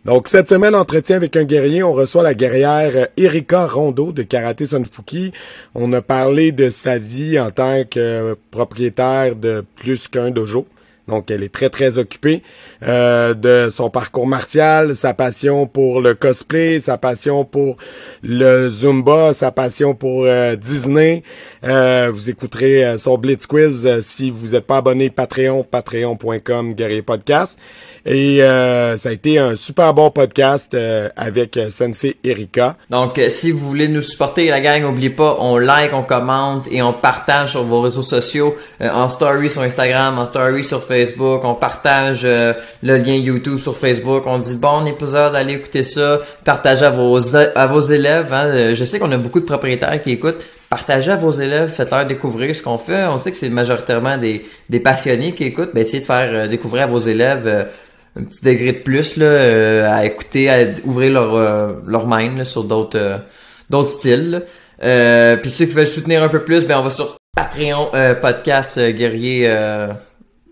Donc, cette semaine, entretien avec un guerrier, on reçoit la guerrière Erika Rondeau de Karaté Sunfuki. On a parlé de sa vie en tant que propriétaire de plus qu'un dojo. Donc, elle est très, très occupée de son parcours martial, sa passion pour le cosplay, sa passion pour le Zumba, sa passion pour Disney. Vous écouterez son Blitz Quiz si vous n'êtes pas abonné Patreon, patreon.com, Guerrier Podcast. Et ça a été un super bon podcast avec Sensei Erika. Donc, si vous voulez nous supporter, la gang, n'oubliez pas, on like, on commente et on partage sur vos réseaux sociaux, en story sur Instagram, en story sur Facebook, on partage le lien YouTube sur Facebook, on dit bon épisode, allez écouter ça, partagez à vos élèves, hein. Je sais qu'on a beaucoup de propriétaires qui écoutent. Partagez à vos élèves, faites-leur découvrir ce qu'on fait. On sait que c'est majoritairement des passionnés qui écoutent, ben essayez de faire découvrir à vos élèves un petit degré de plus là, à écouter, à ouvrir leur mind là, sur d'autres styles. Puis ceux qui veulent soutenir un peu plus, ben on va sur Patreon podcast guerrier.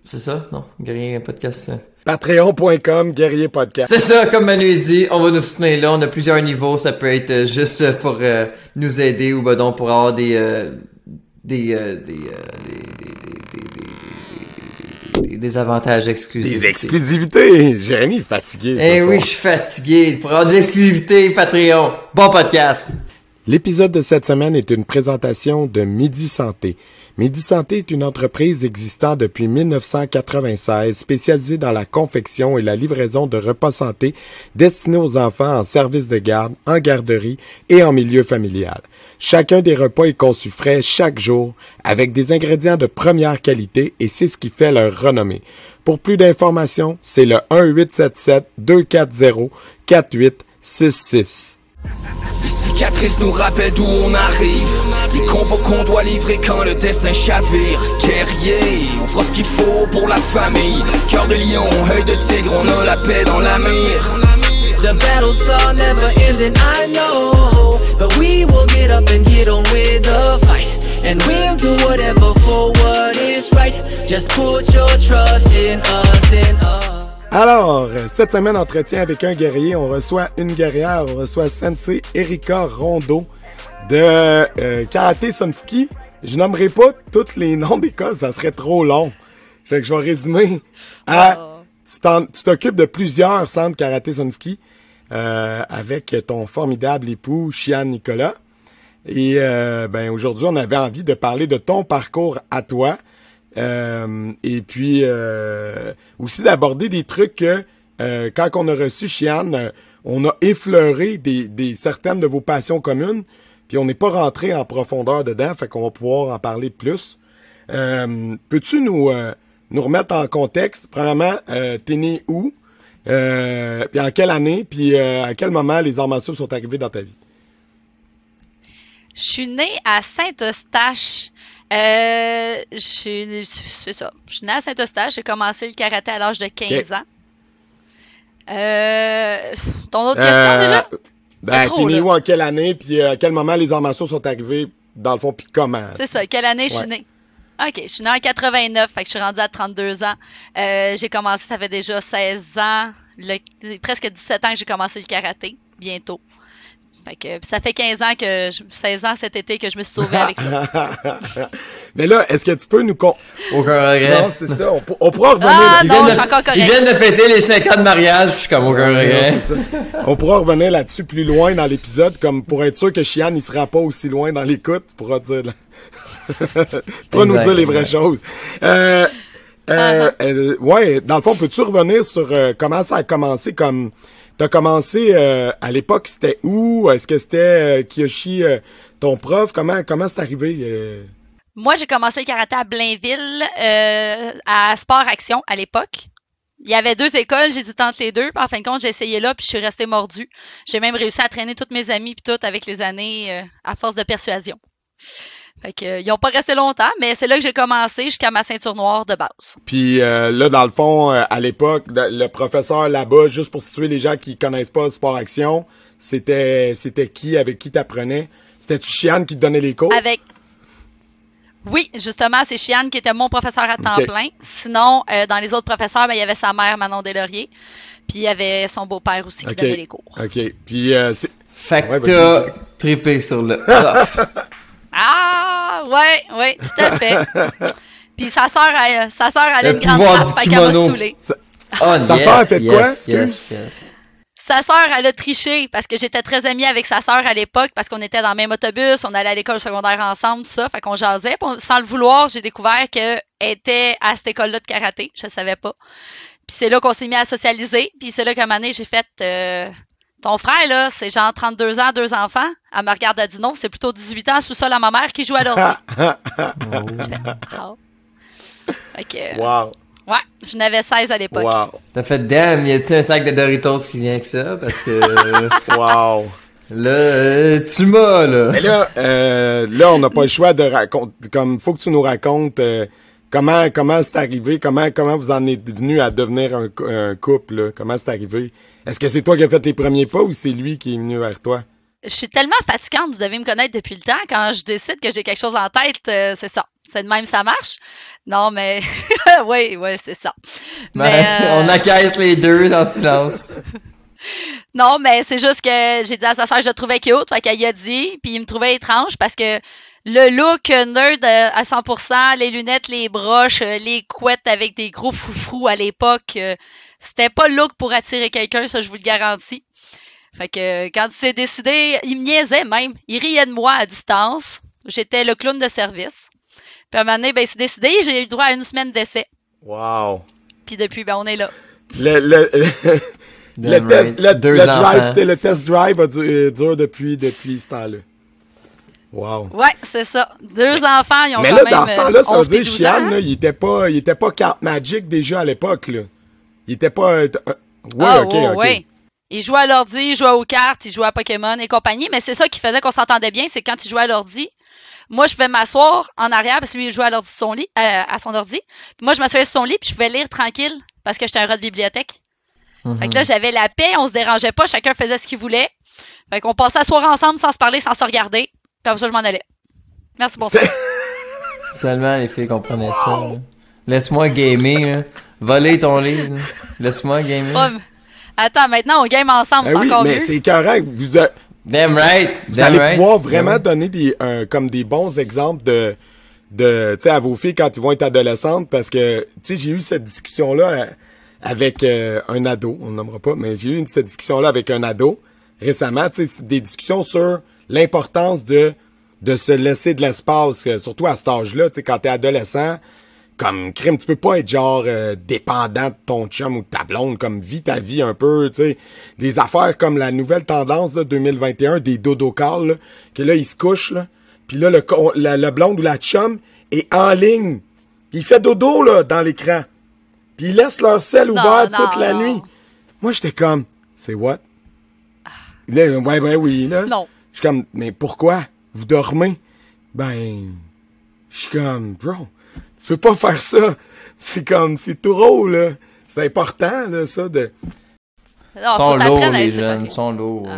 C'est ça, non, guerrier podcast. Patreon.com, Guerrier Podcast. C'est ça, comme Manu dit, on va nous soutenir là. On a plusieurs niveaux. Ça peut être juste pour nous aider ou ben donc pour avoir des avantages exclusifs. Des exclusivités! Jérémy est fatigué. Eh oui, je suis fatigué. Pour avoir de l'exclusivité, Patreon. Bon podcast! L'épisode de cette semaine est une présentation de Midi Santé. Midi Santé est une entreprise existant depuis 1996, spécialisée dans la confection et la livraison de repas santé destinés aux enfants en service de garde, en garderie et en milieu familial. Chacun des repas est conçu frais chaque jour, avec des ingrédients de première qualité et c'est ce qui fait leur renommée. Pour plus d'informations, c'est le 1-877-240-4866. Les cicatrices nous rappellent d'où on arrive, les combos qu'on doit livrer quand le destin chavire. Guerrier, on fera ce qu'il faut pour la famille. Cœur de lion, œil de tigre, on a la paix dans la mire. The battles are never ending, I know, but we will get up and get on with the fight, and we'll do whatever for what is right. Just put your trust in us, in us. Alors, cette semaine, entretien avec un guerrier, on reçoit une guerrière, on reçoit Sensei Erika Rondeau de Karaté Sunfuki. Je nommerai pas tous les noms d'écoles, ça serait trop long. Fait que je vais résumer tu t'occupes de plusieurs centres Karaté Sunfuki avec ton formidable époux, Chian Nicolas. Et aujourd'hui, on avait envie de parler de ton parcours à toi. Et puis aussi d'aborder des trucs que quand on a reçu Chian, on a effleuré des certaines de vos passions communes, puis on n'est pas rentré en profondeur dedans, fait qu'on va pouvoir en parler plus. Peux-tu nous remettre en contexte? Premièrement, t'es né où? Puis en quelle année? Puis à quel moment les arts martiaux sont arrivés dans ta vie? Je suis née à Saint-Eustache. C'est ça. Je suis née à Saint-Eustache. J'ai commencé le karaté à l'âge de 15 ans. Ton autre question déjà? T'es né où en quelle année? Puis à quel moment les arts martiaux sont arrivés dans le fond? Puis comment? C'est ça. Quelle année je suis née? OK. Je suis née en 89. Fait que je suis rendue à 32 ans. J'ai commencé, ça fait déjà 16 ans. Presque 17 ans que j'ai commencé le karaté. Bientôt. Fait que ça fait 16 ans cet été que je me suis sauvée avec ça. Mais là, est-ce que tu peux nous... Aucun regret. Non, c'est ça. On pourra revenir... Je suis encore correct. Ils viennent de fêter les 5 ans de mariage, je suis comme aucun regret. Non, c'est ça. On pourra revenir là-dessus plus loin dans l'épisode, comme pour être sûr que Chian, il sera pas aussi loin dans l'écoute. Tu pourras dire... tu pourras nous dire les vraies choses. Ouais, dans le fond, peux-tu revenir sur comment ça a commencé comme... T'as commencé à l'époque, c'était où? Est-ce que c'était Kiyoshi, ton prof? Comment c'est arrivé? Moi, j'ai commencé le karaté à Blainville, à Sport Action à l'époque. Il y avait 2 écoles, j'ai dit entre les deux. Puis en fin de compte, j'ai essayé là, puis je suis restée mordue. J'ai même réussi à traîner toutes mes amies puis tout avec les années à force de persuasion. Fait que, ils n'ont pas resté longtemps, mais c'est là que j'ai commencé jusqu'à ma ceinture noire de base. Puis là, dans le fond, à l'époque, le professeur là-bas, juste pour situer les gens qui connaissent pas Sport Action, c'était qui, avec qui t'apprenais? C'était-tu Chian qui te donnait les cours? Oui, justement, c'est Chiane qui était mon professeur à temps Ok. plein. Sinon, dans les autres professeurs, ben, il y avait sa mère, Manon Deslauriers. Puis il y avait son beau-père aussi qui Ok. donnait les cours. OK. Puis, c'est... Fait que Ouais, t'as vas-y. trippé sur le prof. Ah, ouais, tout à fait. Puis sa sœur, elle a Le une grande pouvoir face, du fait qu'elle m'a kimono. stoulé. Oh, Sa yes, sœur a fait quoi? yes, yes, yes. Sa sœur, elle a triché parce que j'étais très amie avec sa sœur à l'époque parce qu'on était dans le même autobus, on allait à l'école secondaire ensemble, tout ça, fait qu'on jasait. Puis sans le vouloir, j'ai découvert qu'elle était à cette école-là de karaté, je savais pas. Puis c'est là qu'on s'est mis à socialiser, puis c'est là qu'à un moment donné, j'ai fait ton frère, là, c'est genre 32 ans, 2 enfants. Elle me regarde, elle dit non, c'est plutôt 18 ans sous-sol à ma mère qui joue à l'ordi. Je fais, ah. Fait que, Wow. ouais, je n'avais 16 à l'époque. Wow. T'as fait damn, y a-tu un sac de Doritos qui vient avec ça? Parce que Wow. là, tu m'as là. Mais là, on n'a pas le choix de raconter. Comme, faut que tu nous racontes comment c'est arrivé, comment vous en êtes venu à devenir un couple, là. Comment c'est arrivé? Est-ce que c'est toi qui as fait tes premiers pas ou c'est lui qui est venu vers toi? Je suis tellement fatigante, vous devez me connaître depuis le temps. Quand je décide que j'ai quelque chose en tête, c'est ça. C'est de même, ça marche. Non, mais oui, c'est ça. Mais On acquiesce les deux dans le silence. non, mais c'est juste que j'ai dit à sa sœur que je le trouvais cute, fait qu'elle y a dit, puis il me trouvait étrange parce que le look nerd à 100%, les lunettes, les broches, les couettes avec des gros froufrous à l'époque, c'était pas le look pour attirer quelqu'un, ça je vous le garantis. Fait que quand il s'est décidé, il me niaisait même. Il riait de moi à distance. J'étais le clown de service. Puis à un moment donné, ben, il s'est décidé, j'ai eu le droit à 1 semaine d'essai. Wow. Puis depuis, ben, on est là. Le test, right. Deux enfants. le test drive dure depuis ce temps-là. Wow. Ouais, c'est ça. 2 enfants, ils ont Mais quand là, même dans ce temps-là, ça veut 11 dire, et 12 Chiane, ans. là, il était pas carte Magic déjà à l'époque, là. Il était pas, oui, Ah, ok, ouais, ok. ouais. Il jouait à l'ordi, il jouait aux cartes, il jouait à Pokémon et compagnie, mais c'est ça qui faisait qu'on s'entendait bien, c'est quand il jouait à l'ordi, moi je pouvais m'asseoir en arrière parce que lui il jouait à l'ordi son lit, à son ordi. Puis moi je m'assoyais sur son lit puis je pouvais lire tranquille parce que j'étais un rat de bibliothèque. Fait que là j'avais la paix, on se dérangeait pas, chacun faisait ce qu'il voulait. Fait qu'on passait la soirée ensemble sans se parler, sans se regarder. Puis après ça je m'en allais. Merci, bonsoir. Seulement les filles comprenaient ça. Là. Laisse-moi gamer, là. Voler ton livre. Là. Laisse-moi gamer. Oh, attends, maintenant on game ensemble, Ben c'est oui, encore mais mieux. c'est correct. Damn right. Vous Damn allez right. pouvoir vraiment Ouais. donner comme des bons exemples de tu sais, à vos filles quand ils vont être adolescentes parce que, tu sais, j'ai eu cette discussion-là avec un ado, on ne nommera pas, mais j'ai eu cette discussion-là avec un ado récemment, tu sais, c'est des discussions sur l'importance de se laisser de l'espace, surtout à cet âge-là, tu sais, quand t'es adolescent, comme crime, tu peux pas être genre dépendant de ton chum ou de ta blonde, comme vis ta vie un peu, tu sais. Des affaires comme la nouvelle tendance là, 2021, des dodo calls, là, que là, ils se couchent, là, puis là, le blonde ou la chum est en ligne. Puis il fait dodo, là, dans l'écran. Puis ils laissent leur sel ouvert non, toute la non. nuit. Moi, j'étais comme, c'est what? Là, ouais, oui, là. Non. Je suis comme, mais pourquoi? Vous dormez? Ben, je suis comme, bro, tu peux pas faire ça. C'est comme, c'est tout drôle, là. C'est important, là, ça, de... Non, Ils faut sont lourds, t'apprendre à les être jeunes, séparé. ils sont lourds.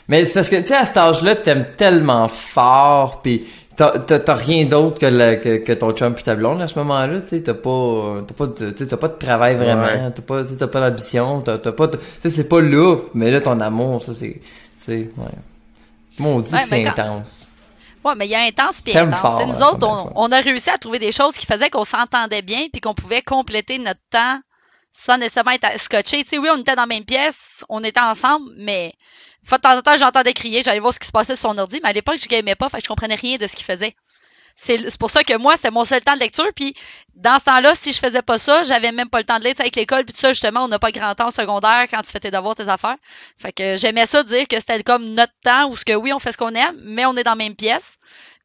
Mais c'est parce que, tu sais, à cet âge-là, t'aimes tellement fort, pis t'as rien d'autre que ton chum pis ta blonde à ce moment-là, tu sais, t'as pas de travail vraiment, Ouais. t'as pas d'ambition, t'as pas, tu sais, c'est pas là, mais là, ton amour, ça, c'est, ouais. Maudit Ouais, que c'est mais quand- intense. Ouais, mais il y a intense puis T'aimes intense. fort, C'est nous hein, autres, première fois. on a réussi à trouver des choses qui faisaient qu'on s'entendait bien puis qu'on pouvait compléter notre temps sans nécessairement être scotché. Tu sais, oui, on était dans la même pièce, on était ensemble, mais une fois de temps en temps, j'entendais crier, j'allais voir ce qui se passait sur son ordi, mais à l'époque, je gamais pas, fait que je comprenais rien de ce qu'il faisait. C'est pour ça que moi, c'était mon seul temps de lecture, puis dans ce temps-là, si je faisais pas ça, j'avais même pas le temps de lire. Tu sais, avec l'école, puis tout ça, justement, on n'a pas grand temps au secondaire quand tu fais tes devoirs, tes affaires. Fait que j'aimais ça dire que c'était comme notre temps, où ce que oui, on fait ce qu'on aime, mais on est dans la même pièce.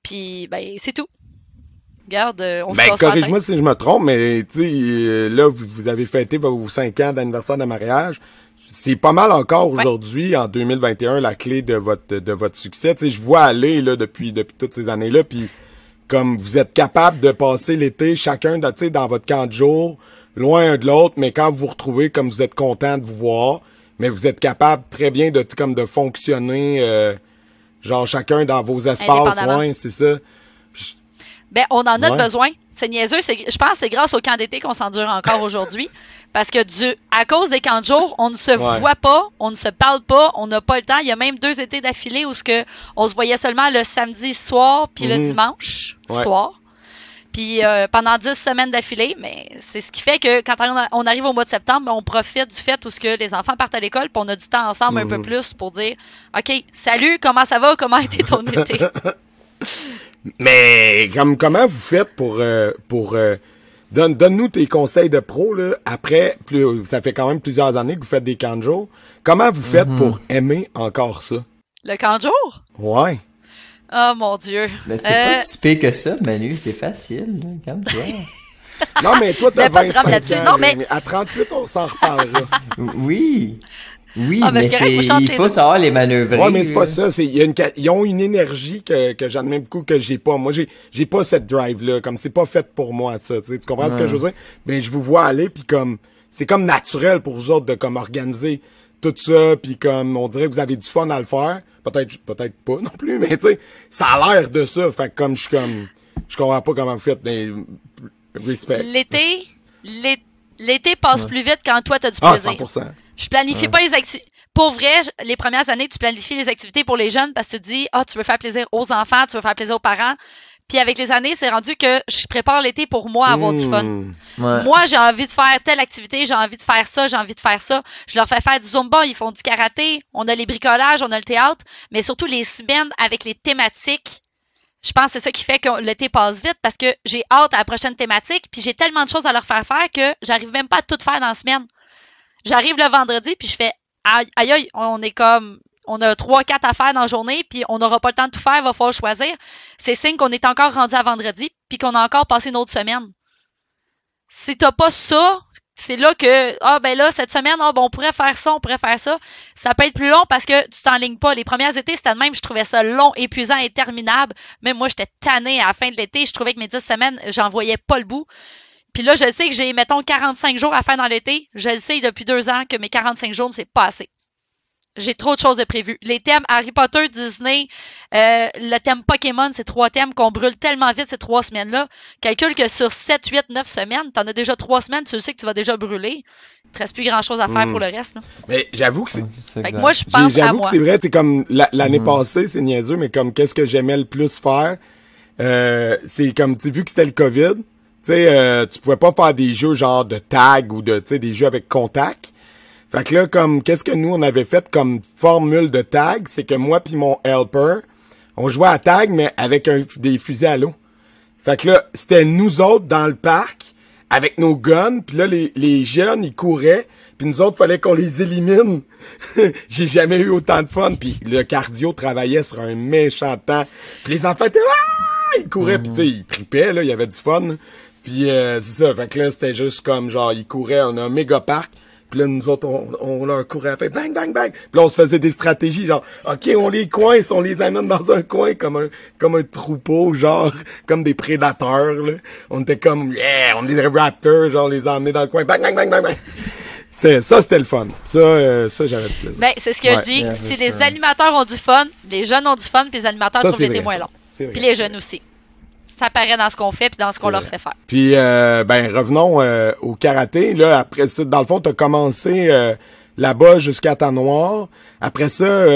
Puis, ben, c'est tout. Regarde, on se Ben, casse pas la corrige-moi tête. si je me trompe, mais, tu sais, là, vous avez fêté vos 5 ans d'anniversaire de mariage. C'est pas mal encore Ouais. aujourd'hui, en 2021, la clé de votre succès. Tu sais, je vois aller, là, depuis toutes ces années-là, puis comme vous êtes capable de passer l'été, chacun, tu sais, dans votre camp de jour, loin un de l'autre, mais quand vous vous retrouvez, comme vous êtes content de vous voir, mais vous êtes capable très bien de fonctionner, genre chacun dans vos espaces, Indépendamment. ouais, c'est ça. Ben, on en a Ouais. besoin. C'est niaiseux. Je pense que c'est grâce au camp d'été qu'on s'endure encore aujourd'hui. Parce que à cause des camps de jour, on ne se voit pas, on ne se parle pas, on n'a pas le temps. Il y a même 2 étés d'affilée où on se voyait seulement le samedi soir puis le dimanche soir. Puis pendant 10 semaines d'affilée, mais c'est ce qui fait que quand on arrive au mois de septembre, on profite du fait où les enfants partent à l'école puis on a du temps ensemble un peu plus pour dire « OK, salut, comment ça va? Comment a été ton été? » Mais comment vous faites pour donne-nous tes conseils de pro là, après ça fait quand même plusieurs années que vous faites des camps de jour. Comment vous faites pour aimer encore ça? Le camp de jour? Ouais. Oh mon Dieu. Mais c'est pas si pire que ça, Manu, c'est facile, là, calme-toi. Non, mais toi, t'as pas de drame 25 là-dessus. ans, Non, mais- à 38, on s'en reparlera. Oui. Oui, Ah, ben, mais je dirais que vous chantez il faut les deux. savoir les manœuvrer. Ouais, mais c'est pas là. ça. Ils ont une énergie que j'admets beaucoup que j'ai pas. Moi, j'ai pas cette drive-là. Comme c'est pas fait pour moi, ça. Tu comprends ce que je veux dire? Ben, je vous vois aller, puis comme c'est comme naturel pour vous autres de comme organiser tout ça, puis comme on dirait que vous avez du fun à le faire. Peut-être pas non plus, mais tu sais, ça a l'air de ça. Fait que comme je comprends pas comment vous faites. Mais, respect. L'été passe plus vite quand toi, t'as du Ah, plaisir. 100%. Je planifie pas les activités. Pour vrai, les premières années, tu planifies les activités pour les jeunes parce que tu te dis, tu veux faire plaisir aux enfants, tu veux faire plaisir aux parents. Puis avec les années, c'est rendu que je prépare l'été pour moi avoir du fun. Ouais. Moi, j'ai envie de faire telle activité, j'ai envie de faire ça, j'ai envie de faire ça. Je leur fais faire du Zumba, ils font du karaté, on a les bricolages, on a le théâtre, mais surtout les semaines avec les thématiques. Je pense que c'est ça qui fait que l'été passe vite parce que j'ai hâte à la prochaine thématique, puis j'ai tellement de choses à leur faire que j'arrive même pas à tout faire dans la semaine. J'arrive le vendredi, puis je fais aïe, aïe, on a 3-4 affaires dans la journée, puis on n'aura pas le temps de tout faire, il va falloir choisir. C'est signe qu'on est encore rendu à vendredi, puis qu'on a encore passé une autre semaine. Si t'as pas ça, c'est là que, ben là, cette semaine, on pourrait faire ça, on pourrait faire ça. Ça peut être plus long parce que tu t'enlignes pas. Les premières étés, c'était de même, je trouvais ça long, épuisant, interminable. Même moi, j'étais tannée à la fin de l'été. Je trouvais que mes 10 semaines, j'en voyais pas le bout. Puis là, je sais que j'ai, mettons, 45 jours à faire dans l'été. Je le sais depuis 2 ans que mes 45 jours, c'est pas assez. J'ai trop de choses de prévues. Les thèmes Harry Potter, Disney, le thème Pokémon, c'est 3 thèmes qu'on brûle tellement vite ces 3 semaines-là. Calcule que sur 7, 8, 9 semaines, t'en as déjà 3 semaines, tu sais que tu vas déjà brûler. Il te reste plus grand-chose à faire pour le reste. Là. Mais j'avoue que c'est... Fait que moi, je pense à J'avoue moi. que c'est vrai, c'est comme l'année passée, c'est niaiseux, mais comme qu'est-ce que j'aimais le plus faire, c'est comme, tu sais, vu que c'était le COVID, tu sais, tu pouvais pas faire des jeux genre de tag ou de, tu sais, des jeux avec contact. Fait que là, comme, qu'est-ce que nous, on avait fait comme formule de tag, c'est que moi puis mon helper, on jouait à tag, mais avec des fusils à l'eau. Fait que là, c'était nous autres dans le parc, avec nos guns, puis là, les jeunes, ils couraient, puis nous autres, fallait qu'on les élimine. J'ai jamais eu autant de fun, puis le cardio travaillait sur un méchant temps. Puis les enfants étaient ils couraient, puis tu sais, ils tripaient, là, il y avait du fun. Puis c'est ça, fait que là, c'était juste comme, genre, ils couraient, on a un méga parc. Puis là, nous autres, on leur courait, fait bang, bang, bang. Puis là, on se faisait des stratégies, genre, OK, on les coince, on les amène dans un coin comme un troupeau, genre, comme des prédateurs, là. On était comme, yeah, on est des raptors, genre, on les a emmenés dans le coin, bang, bang, bang, bang, bang. Ça, c'était le fun. Ça, j'avais du plaisir. Ben, c'est ce que je dis. Si les animateurs ont du fun, les jeunes ont du fun, puis les animateurs Ça, trouvent c'est l'été vrai, moins long. C'est vrai. Puis les jeunes aussi. Ça paraît dans ce qu'on fait, puis dans ce qu'on leur fait faire. Puis, revenons au karaté. Là, après ça, dans le fond, t'as commencé là-bas jusqu'à temps noir. Après ça,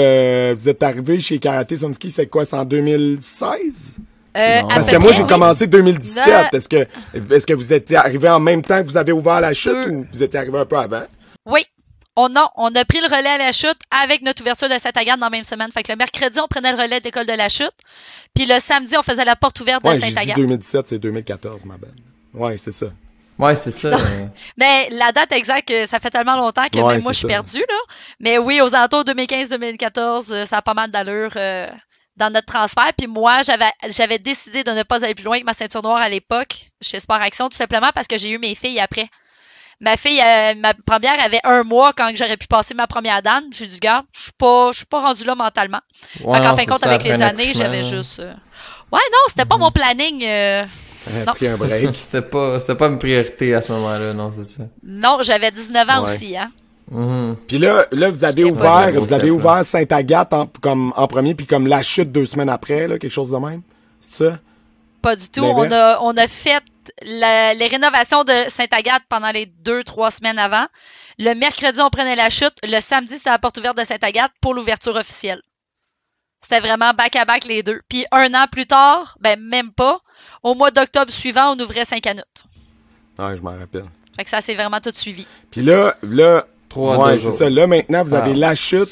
vous êtes arrivé chez Karaté Sunfuki, c'est quoi, c'est en 2016? Parce que moi, j'ai commencé 2017. Est-ce que vous étiez arrivé en même temps que vous avez ouvert la chute ou vous étiez arrivé un peu avant? Oui. On a pris le relais à la chute avec notre ouverture de Saint-Agathe dans la même semaine. Fait que le mercredi, on prenait le relais de l'école de la chute. Puis le samedi, on faisait la porte ouverte de Ouais, j'ai dit Saint-Agathe. 2017, c'est 2014, ma belle. Ouais, c'est ça. Ouais, c'est ça. Mais la date exacte, ça fait tellement longtemps que Ouais, même moi, je c'est suis ça. perdue, là. Mais oui, aux alentours 2015-2014, ça a pas mal d'allure dans notre transfert. Puis moi, j'avais décidé de ne pas aller plus loin avec ma ceinture noire à l'époque chez Sport Action, tout simplement parce que j'ai eu mes filles après. Ma fille, ma première avait 1 mois quand j'aurais pu passer ma première dan. J'ai dit, garde, je suis pas rendue là mentalement. Ouais, Fait qu'en non, fin de c'est compte, ça, avec après les un années, accouchement, j'avais là. juste... Ouais, non, c'était pas mon planning. Non. Pris un break. C'était pas une priorité à ce moment-là, non, c'est ça. Non, j'avais 19 ans Ouais. aussi, hein. Puis là, vous avez J'étais pas ouvert Saint-Agathe en premier, puis comme la chute 2 semaines après, là, quelque chose de même. C'est ça? Pas du tout. L'inverse? On a fait les rénovations de Sainte-Agathe pendant les 2-3 semaines avant. Le mercredi, on prenait la chute. Le samedi, c'était la porte ouverte de Sainte-Agathe pour l'ouverture officielle. C'était vraiment back-à-back les deux. Puis 1 an plus tard, ben même pas, au mois d'octobre suivant, on ouvrait Saint-Canute. Ouais, je m'en rappelle. Fait que ça s'est vraiment tout suivi. Puis là, 3 ouais, deux c'est jours. ça. Là, maintenant, vous avez Ah. La Chute,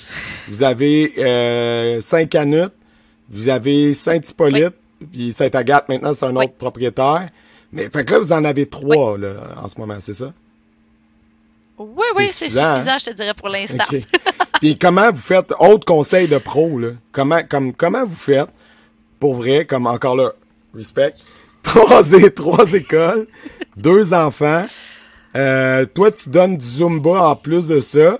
vous avez Saint-Canute, vous avez Saint-Hippolyte, puis Sainte-Agathe, maintenant, c'est un autre propriétaire. Mais, fait que là, vous en avez 3, là, en ce moment, c'est ça? Oui, c'est suffisant, suffisant, je te dirais, pour l'instant. OK. Puis comment vous faites, autre conseil de pro, là, comment vous faites, pour vrai, comme encore là, respect, 3 écoles, 2 enfants, toi, tu donnes du Zumba en plus de ça,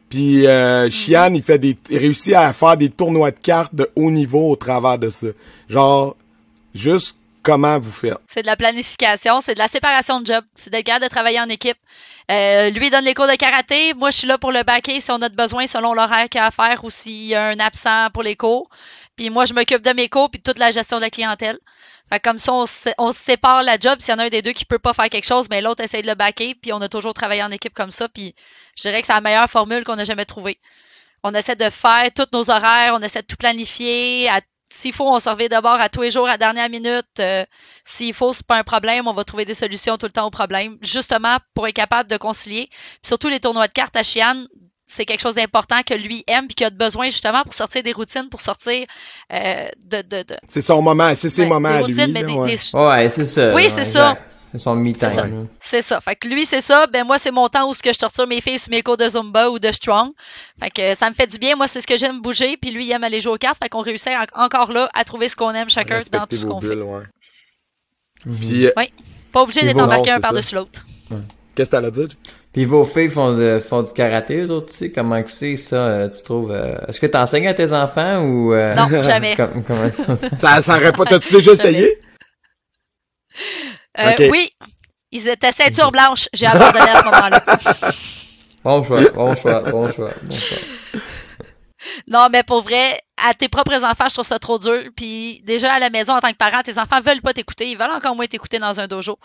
puis Chian, il réussit à faire des tournois de cartes de haut niveau au travers de ça. Genre, juste comment vous faites. C'est de la planification, c'est de la séparation de job, c'est d'être capable de travailler en équipe. Lui, il donne les cours de karaté. Moi, je suis là pour le backer si on a besoin selon l'horaire qu'il y a à faire ou s'il y a un absent pour les cours. Puis moi, je m'occupe de mes cours puis de toute la gestion de la clientèle. Fait que comme ça, on se sépare la job. S'il y en a un des deux qui peut pas faire quelque chose, mais l'autre essaie de le backer. Puis on a toujours travaillé en équipe comme ça. Puis je dirais que c'est la meilleure formule qu'on a jamais trouvée. On essaie de faire tous nos horaires, on essaie de tout planifier. S'il faut, on se revient d'abord à tous les jours à la dernière minute. S'il faut, c'est pas un problème. On va trouver des solutions tout le temps aux problèmes, justement pour être capable de concilier. Puis surtout, les tournois de cartes à Chian, c'est quelque chose d'important que lui aime puis qu'il a besoin justement pour sortir des routines, pour sortir C'est son moment, c'est ses moments des à routines, lui. mais Là, ouais. Ouais, c'est ça. Oui, ouais, c'est exact. ça. C'est son me-time. C'est ça. là. C'est ça. Fait que lui, c'est ça. Ben moi, c'est mon temps où ce que je torture mes filles sur mes cours de Zumba ou de Strong. Fait que ça me fait du bien. Moi, c'est ce que j'aime bouger. Puis lui, il aime aller jouer aux cartes. Fait qu'on réussit encore là à trouver ce qu'on aime chacun dans tout Respectez ce vos qu'on bulles, fait. ouais. Puis, Oui. Pas obligé Et d'être vos- embarqué non, un c'est par-dessus l'autre. qu'est-ce que t'allais dire? Puis vos filles font du karaté, eux autres, tu sais, comment que c'est ça, tu trouves... Est-ce que t'enseignes à tes enfants ou... Non, jamais. Comment ça? Ça aurait pas, t'as-tu déjà essayé? Ok. Oui. Ils étaient ceinture blanche. J'ai abandonné à ce moment-là. Bon choix. Non, mais pour vrai, à tes propres enfants, je trouve ça trop dur. Puis déjà à la maison, en tant que parent, tes enfants veulent pas t'écouter. Ils veulent encore moins t'écouter dans un dojo.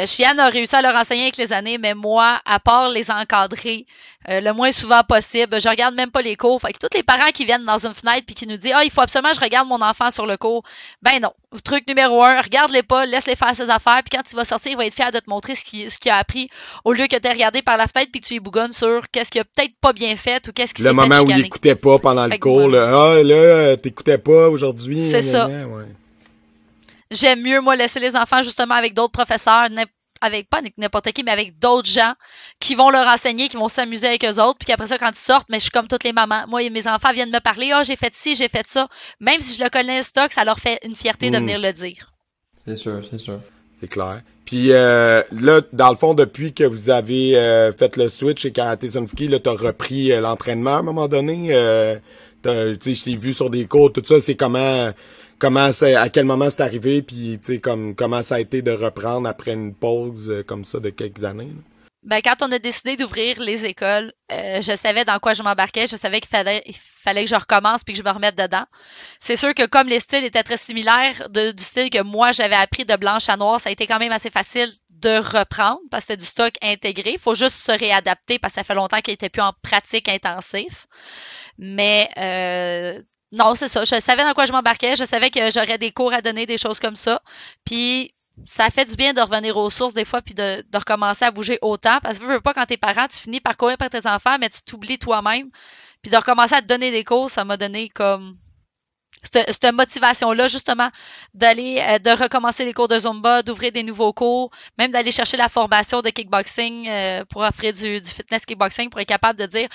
Chian a réussi à leur enseigner avec les années, mais moi, à part les encadrer le moins souvent possible, je regarde même pas les cours. Fait que tous les parents qui viennent dans une fenêtre puis qui nous disent « Ah, il faut absolument que je regarde mon enfant sur le cours. » Ben non. Truc numéro 1, regarde-les pas, laisse-les faire ses affaires. Puis quand tu vas sortir, il va être fier de te montrer ce qu'il a appris au lieu que tu aies regardé par la fenêtre puis que tu y bougonnes sur qu'est-ce qu'il a peut-être pas bien fait ou qu'est-ce qui Le s'est fait moment où il chicaner. écoutait pas pendant le Fait que cours, voilà. là, t'écoutais pas aujourd'hui. C'est ça. Ouais. J'aime mieux, moi, laisser les enfants justement avec d'autres professeurs, avec pas n'importe qui, mais avec d'autres gens qui vont leur enseigner, qui vont s'amuser avec eux autres, puis qu'après ça, quand ils sortent, mais je suis comme toutes les mamans. Moi, mes enfants viennent me parler, « Ah, j'ai fait ci, j'ai fait ça. » Même si je le connais le stock, ça leur fait une fierté de venir le dire. C'est sûr. C'est clair. Puis là, dans le fond, depuis que vous avez fait le switch chez Karaté Sunfuki, là, t'as repris l'entraînement à un moment donné. Tu sais, je t'ai vu sur des cours, tout ça. C'est à quel moment c'est arrivé, puis tu sais, comment ça a été de reprendre après une pause comme ça de quelques années. Là. Ben, quand on a décidé d'ouvrir les écoles, je savais dans quoi je m'embarquais, je savais qu'il fallait que je recommence puis que je me remette dedans. C'est sûr que comme les styles étaient très similaires du style que moi j'avais appris de blanche à noir, ça a été quand même assez facile de reprendre parce que c'était du stock intégré. Il faut juste se réadapter parce que ça fait longtemps qu'il n'était plus en pratique intensif. Mais non, c'est ça. Je savais dans quoi je m'embarquais. Je savais que j'aurais des cours à donner, des choses comme ça. Puis ça fait du bien de revenir aux sources des fois puis de recommencer à bouger autant. Parce que veux pas, quand t'es parent, tu finis par courir par tes enfants, mais tu t'oublies toi-même. Puis de recommencer à te donner des cours, ça m'a donné comme cette motivation-là, justement, de recommencer les cours de Zumba, d'ouvrir des nouveaux cours, même d'aller chercher la formation de kickboxing pour offrir du fitness kickboxing pour être capable de dire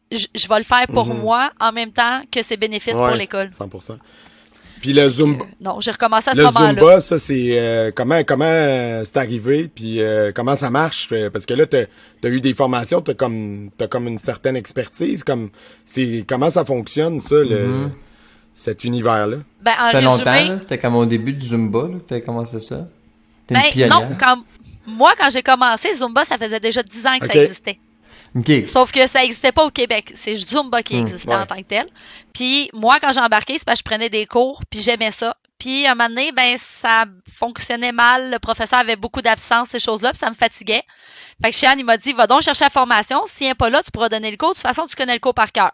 je vais le faire pour moi en même temps que c'est bénéfice pour l'école. 100%. Puis le Zumba. Non, j'ai recommencé à ce le moment-là. Zumba, ça, c'est comment c'est arrivé, puis comment ça marche? Parce que là, t'as eu des formations, t'as comme une certaine expertise. Comment ça fonctionne, ça, cet univers-là? Ben, en Ça fait résumé, longtemps, là? C'était comme au début du Zumba, là, que t'avais commencé ça? T'es une ben, pionnière. non, quand j'ai commencé, Zumba, ça faisait déjà 10 ans que Ok. ça existait. OK. Sauf que ça n'existait pas au Québec. C'est Zumba qui existait en tant que tel. Puis moi, quand j'ai embarqué, c'est parce que je prenais des cours, puis j'aimais ça. Puis, à un moment donné, ben, ça fonctionnait mal. Le professeur avait beaucoup d'absence, ces choses-là, puis ça me fatiguait. Fait que Chian, il m'a dit, va donc chercher la formation. S'il n'est pas là, tu pourras donner le cours. De toute façon, tu connais le cours par cœur.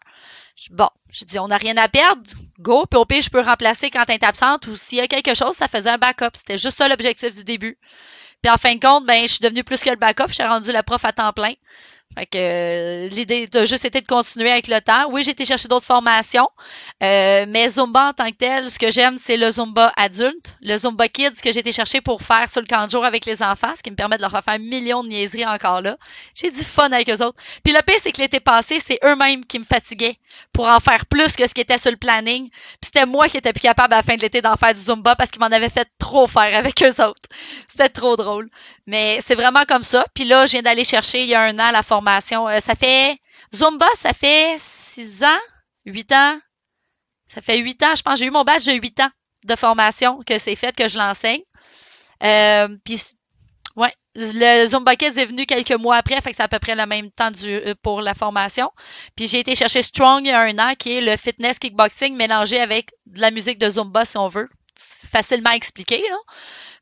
Bon, j'ai dit, on n'a rien à perdre. Go. Puis au pire, je peux remplacer quand tu es absente ou s'il y a quelque chose, ça faisait un backup. C'était juste ça l'objectif du début. Puis en fin de compte, ben, je suis devenue plus que le backup. Je suis rendue la prof à temps plein. Fait que l'idée a juste été de continuer avec le temps. Oui, j'ai été chercher d'autres formations, mais Zumba en tant que tel, ce que j'aime, c'est le Zumba adulte, le Zumba Kids que j'ai été chercher pour faire sur le camp de jour avec les enfants, ce qui me permet de leur faire un million de niaiseries encore là. J'ai du fun avec eux autres. Puis le pire, c'est que l'été passé, c'est eux-mêmes qui me fatiguaient pour en faire plus que ce qui était sur le planning. Puis c'était moi qui étais plus capable à la fin de l'été d'en faire du Zumba parce qu'ils m'en avaient fait trop faire avec eux autres. C'était trop drôle. Mais c'est vraiment comme ça. Puis là, je viens d'aller chercher il y a 1 an la formation. Ça fait Zumba, ça fait 6 ans, 8 ans. Ça fait 8 ans, je pense. J'ai eu mon badge de 8 ans de formation que c'est fait, que je l'enseigne. Puis, ouais, le Zumba Kids est venu quelques mois après, fait que c'est à peu près le même temps pour la formation. Puis j'ai été chercher Strong il y a 1 an, qui est le fitness kickboxing mélangé avec de la musique de Zumba, si on veut. C'est facilement expliqué, là.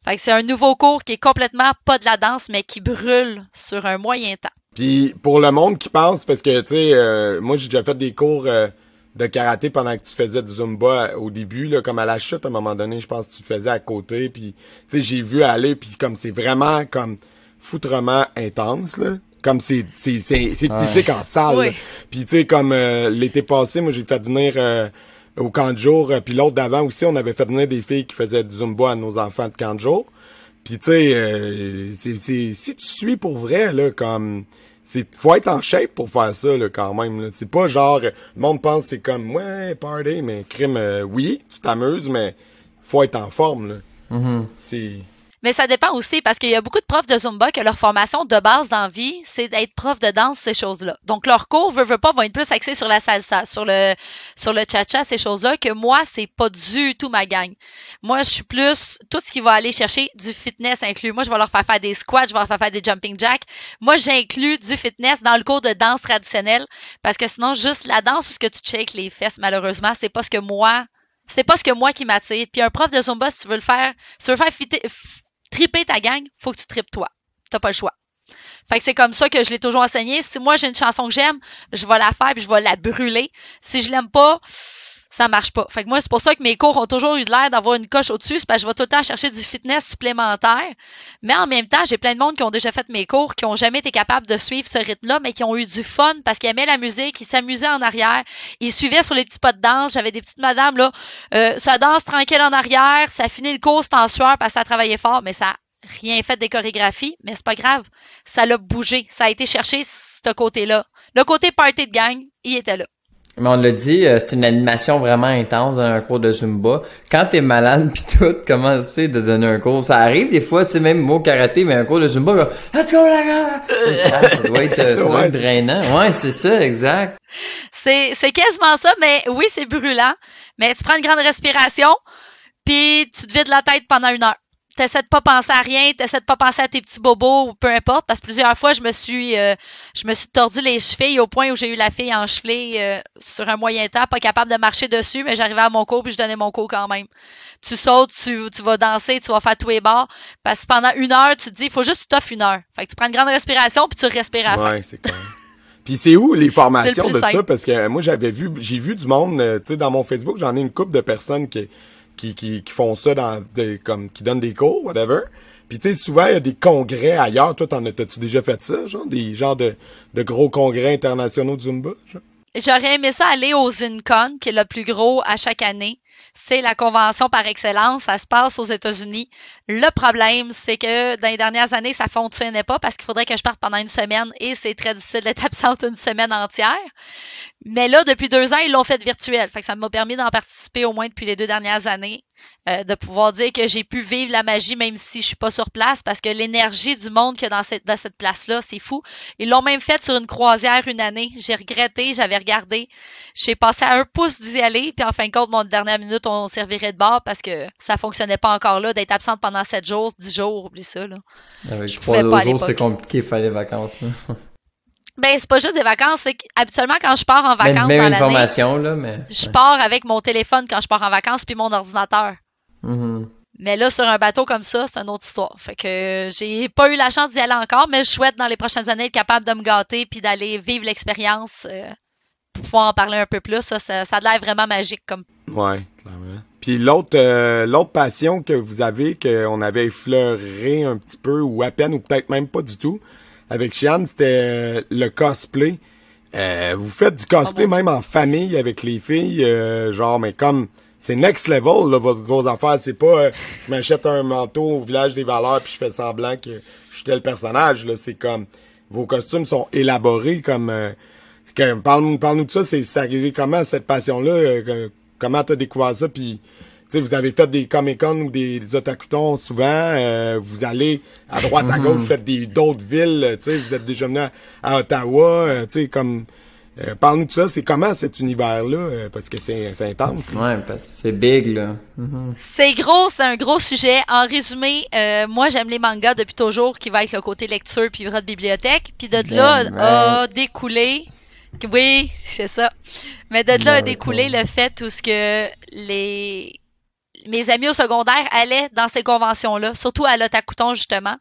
Fait que c'est un nouveau cours qui est complètement pas de la danse, mais qui brûle sur un moyen temps. Puis pour le monde qui pense, parce que, tu sais, moi, j'ai déjà fait des cours de karaté pendant que tu faisais du Zumba au début, là, comme à la chute, à un moment donné, je pense que tu le faisais à côté, puis, tu sais, j'ai vu aller, puis comme c'est vraiment comme foutrement intense, là. Comme c'est physique en salle. Oui. Puis, tu sais, comme l'été passé, moi, j'ai fait venir au camp de jour, puis l'autre d'avant aussi, on avait fait venir des filles qui faisaient du Zumba à nos enfants de camp de jour. Puis tu sais, si tu suis pour vrai, là, comme faut être en shape pour faire ça, là, quand même. Là. C'est pas genre le monde pense que c'est comme ouais, party, mais crime, oui, tu t'amuses, mais faut être en forme, là. C'est. Mais ça dépend aussi parce qu'il y a beaucoup de profs de Zumba que leur formation de base dans la vie, c'est d'être prof de danse, ces choses-là. Donc, leurs cours, veut pas, vont être plus axés sur la salsa, sur le cha-cha, ces choses-là, que moi, c'est pas du tout ma gang. Moi, je suis plus tout ce qui va aller chercher du fitness inclus. Moi, je vais leur faire des squats, je vais leur faire des jumping jacks. Moi, j'inclus du fitness dans le cours de danse traditionnelle parce que sinon, juste la danse où ce que tu shakes les fesses, malheureusement, c'est pas ce que moi qui m'attire. Puis un prof de Zumba, si tu veux faire triper ta gang, faut que tu tripes toi. T'as pas le choix. Fait que c'est comme ça que je l'ai toujours enseigné. Si moi j'ai une chanson que j'aime, je vais la faire puis je vais la brûler. Si je l'aime pas, ça marche pas. Fait que moi, c'est pour ça que mes cours ont toujours eu l'air d'avoir une coche au-dessus. C'est parce que je vais tout le temps chercher du fitness supplémentaire. Mais en même temps, j'ai plein de monde qui ont déjà fait mes cours, qui ont jamais été capables de suivre ce rythme-là, mais qui ont eu du fun parce qu'ils aimaient la musique, ils s'amusaient en arrière, ils suivaient sur les petits pas de danse. J'avais des petites madames, là, ça danse tranquille en arrière, ça finit le cours, c'est en sueur parce que ça a travaillé fort, mais ça a rien fait des chorégraphies, mais c'est pas grave. Ça l'a bougé, ça a été chercher ce côté-là. Le côté party de gang, il était là. Mais on l'a dit, c'est une animation vraiment intense dans un cours de Zumba. Quand t'es malade pis tout, comment c'est de donner un cours? Ça arrive des fois, tu sais, même moi au karaté, mais un cours de Zumba, là, let's go la gars! Ça doit être drainant. Ouais, c'est ça, exact. C'est quasiment ça, mais oui, c'est brûlant. Mais tu prends une grande respiration, puis tu te vides la tête pendant 1 heure. T'essaies de pas penser à rien, t'essaies de pas penser à tes petits bobos ou peu importe, parce que plusieurs fois, je me suis tordu les chevilles au point où j'ai eu la fille enchevelée sur un moyen temps, pas capable de marcher dessus, mais j'arrivais à mon cours puis je donnais mon cours quand même. Tu sautes, tu vas danser, tu vas faire tous les bords, parce que pendant 1 heure, tu te dis, il faut juste que tu t'offres 1 heure. Fait que tu prends une grande respiration puis tu respires à la fin. Ouais, c'est clair. Puis c'est où les formations de simple. ça? Parce que moi, j'ai vu du monde, tu sais, dans mon Facebook, j'en ai une couple de personnes qui font ça comme qui donnent des cours, whatever. Puis tu sais, souvent il y a des congrès ailleurs. Toi, t'as-tu déjà fait ça, genre des genres de gros congrès internationaux de Zumba? Genre? J'aurais aimé ça aller au ZinCon, qui est le plus gros à chaque année. C'est la convention par excellence. Ça se passe aux États-Unis. Le problème, c'est que dans les dernières années, ça fonctionnait pas parce qu'il faudrait que je parte pendant 1 semaine et c'est très difficile d'être absente 1 semaine entière. Mais là, depuis 2 ans, ils l'ont fait virtuel. Fait que ça m'a permis d'en participer au moins depuis les 2 dernières années. De pouvoir dire que j'ai pu vivre la magie même si je suis pas sur place parce que l'énergie du monde qu'il y a dans cette place-là, c'est fou. Ils l'ont même fait sur une croisière 1 année. J'ai regretté, j'avais regardé. J'ai passé à 1 pouce d'y aller, puis en fin de compte, mon dernière minute, on servirait de bord parce que ça fonctionnait pas encore là, d'être absente pendant 7 jours, 10 jours, oublie ça, là. Avec 3 jours, c'est compliqué, il fallait les vacances, là. Ben, c'est pas juste des vacances, c'est qu'habituellement, quand je pars en vacances même dans une l'année, formation, là, mais... je pars avec mon téléphone quand je pars en vacances puis mon ordinateur. Mais là, sur un bateau comme ça, c'est une autre histoire. Fait que j'ai pas eu la chance d'y aller encore, mais je souhaite dans les prochaines années être capable de me gâter puis d'aller vivre l'expérience pour pouvoir en parler un peu plus. Ça a l'air vraiment magique. Comme. Ouais, clairement. Puis l'autre passion que vous avez, qu'on avait effleuré un petit peu, ou à peine, ou peut-être même pas du tout, avec Chiane, c'était le cosplay. Vous faites du cosplay même en famille avec les filles, genre, mais comme... C'est next level, là, vos affaires. C'est pas, je m'achète un manteau au village des valeurs puis je fais semblant que je suis tel personnage, là. C'est comme, vos costumes sont élaborés comme, parle-nous de ça. C'est arrivé comment, cette passion-là? Comment t'as découvert ça? Puis, tu sais, vous avez fait des Comic-Con ou des otakutons souvent. Vous allez à droite, à gauche, vous faites d'autres villes. Tu sais, vous êtes déjà venu à Ottawa. Tu sais, comme... parle-nous de ça, c'est comment cet univers-là? Parce que c'est intense. Ouais, parce que c'est big, là. C'est gros, c'est un gros sujet. En résumé, moi, j'aime les mangas depuis toujours, qui va être le côté lecture puis de bibliothèque. Puis de là a découlé... Oui, c'est ça. Mais de là a découlé le fait où ce que mes amis au secondaire allaient dans ces conventions-là, surtout à l'Otakuton, justement.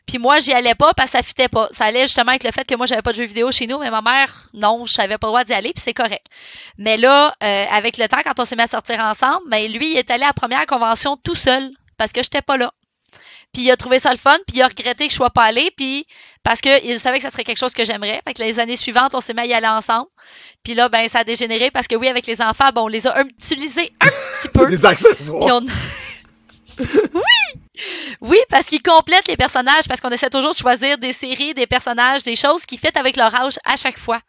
Puis moi, j'y allais pas parce que ça fitait pas. Ça allait justement avec le fait que moi, j'avais pas de jeux vidéo chez nous, mais ma mère, non, je savais pas le droit d'y aller, puis c'est correct. Mais là, avec le temps, quand on s'est mis à sortir ensemble, ben lui, il est allé à la première convention tout seul, parce que j'étais pas là. Puis il a trouvé ça le fun, puis il a regretté que je sois pas allée, puis parce qu'il savait que ça serait quelque chose que j'aimerais. Fait que les années suivantes, on s'est mis à y aller ensemble. Puis là, ben ça a dégénéré parce que oui, avec les enfants, ben, on les a utilisés un petit peu. C'est des accessoires. Oui, parce qu'ils complètent les personnages, parce qu'on essaie toujours de choisir des séries, des personnages, des choses qui fit avec leur âge à chaque fois.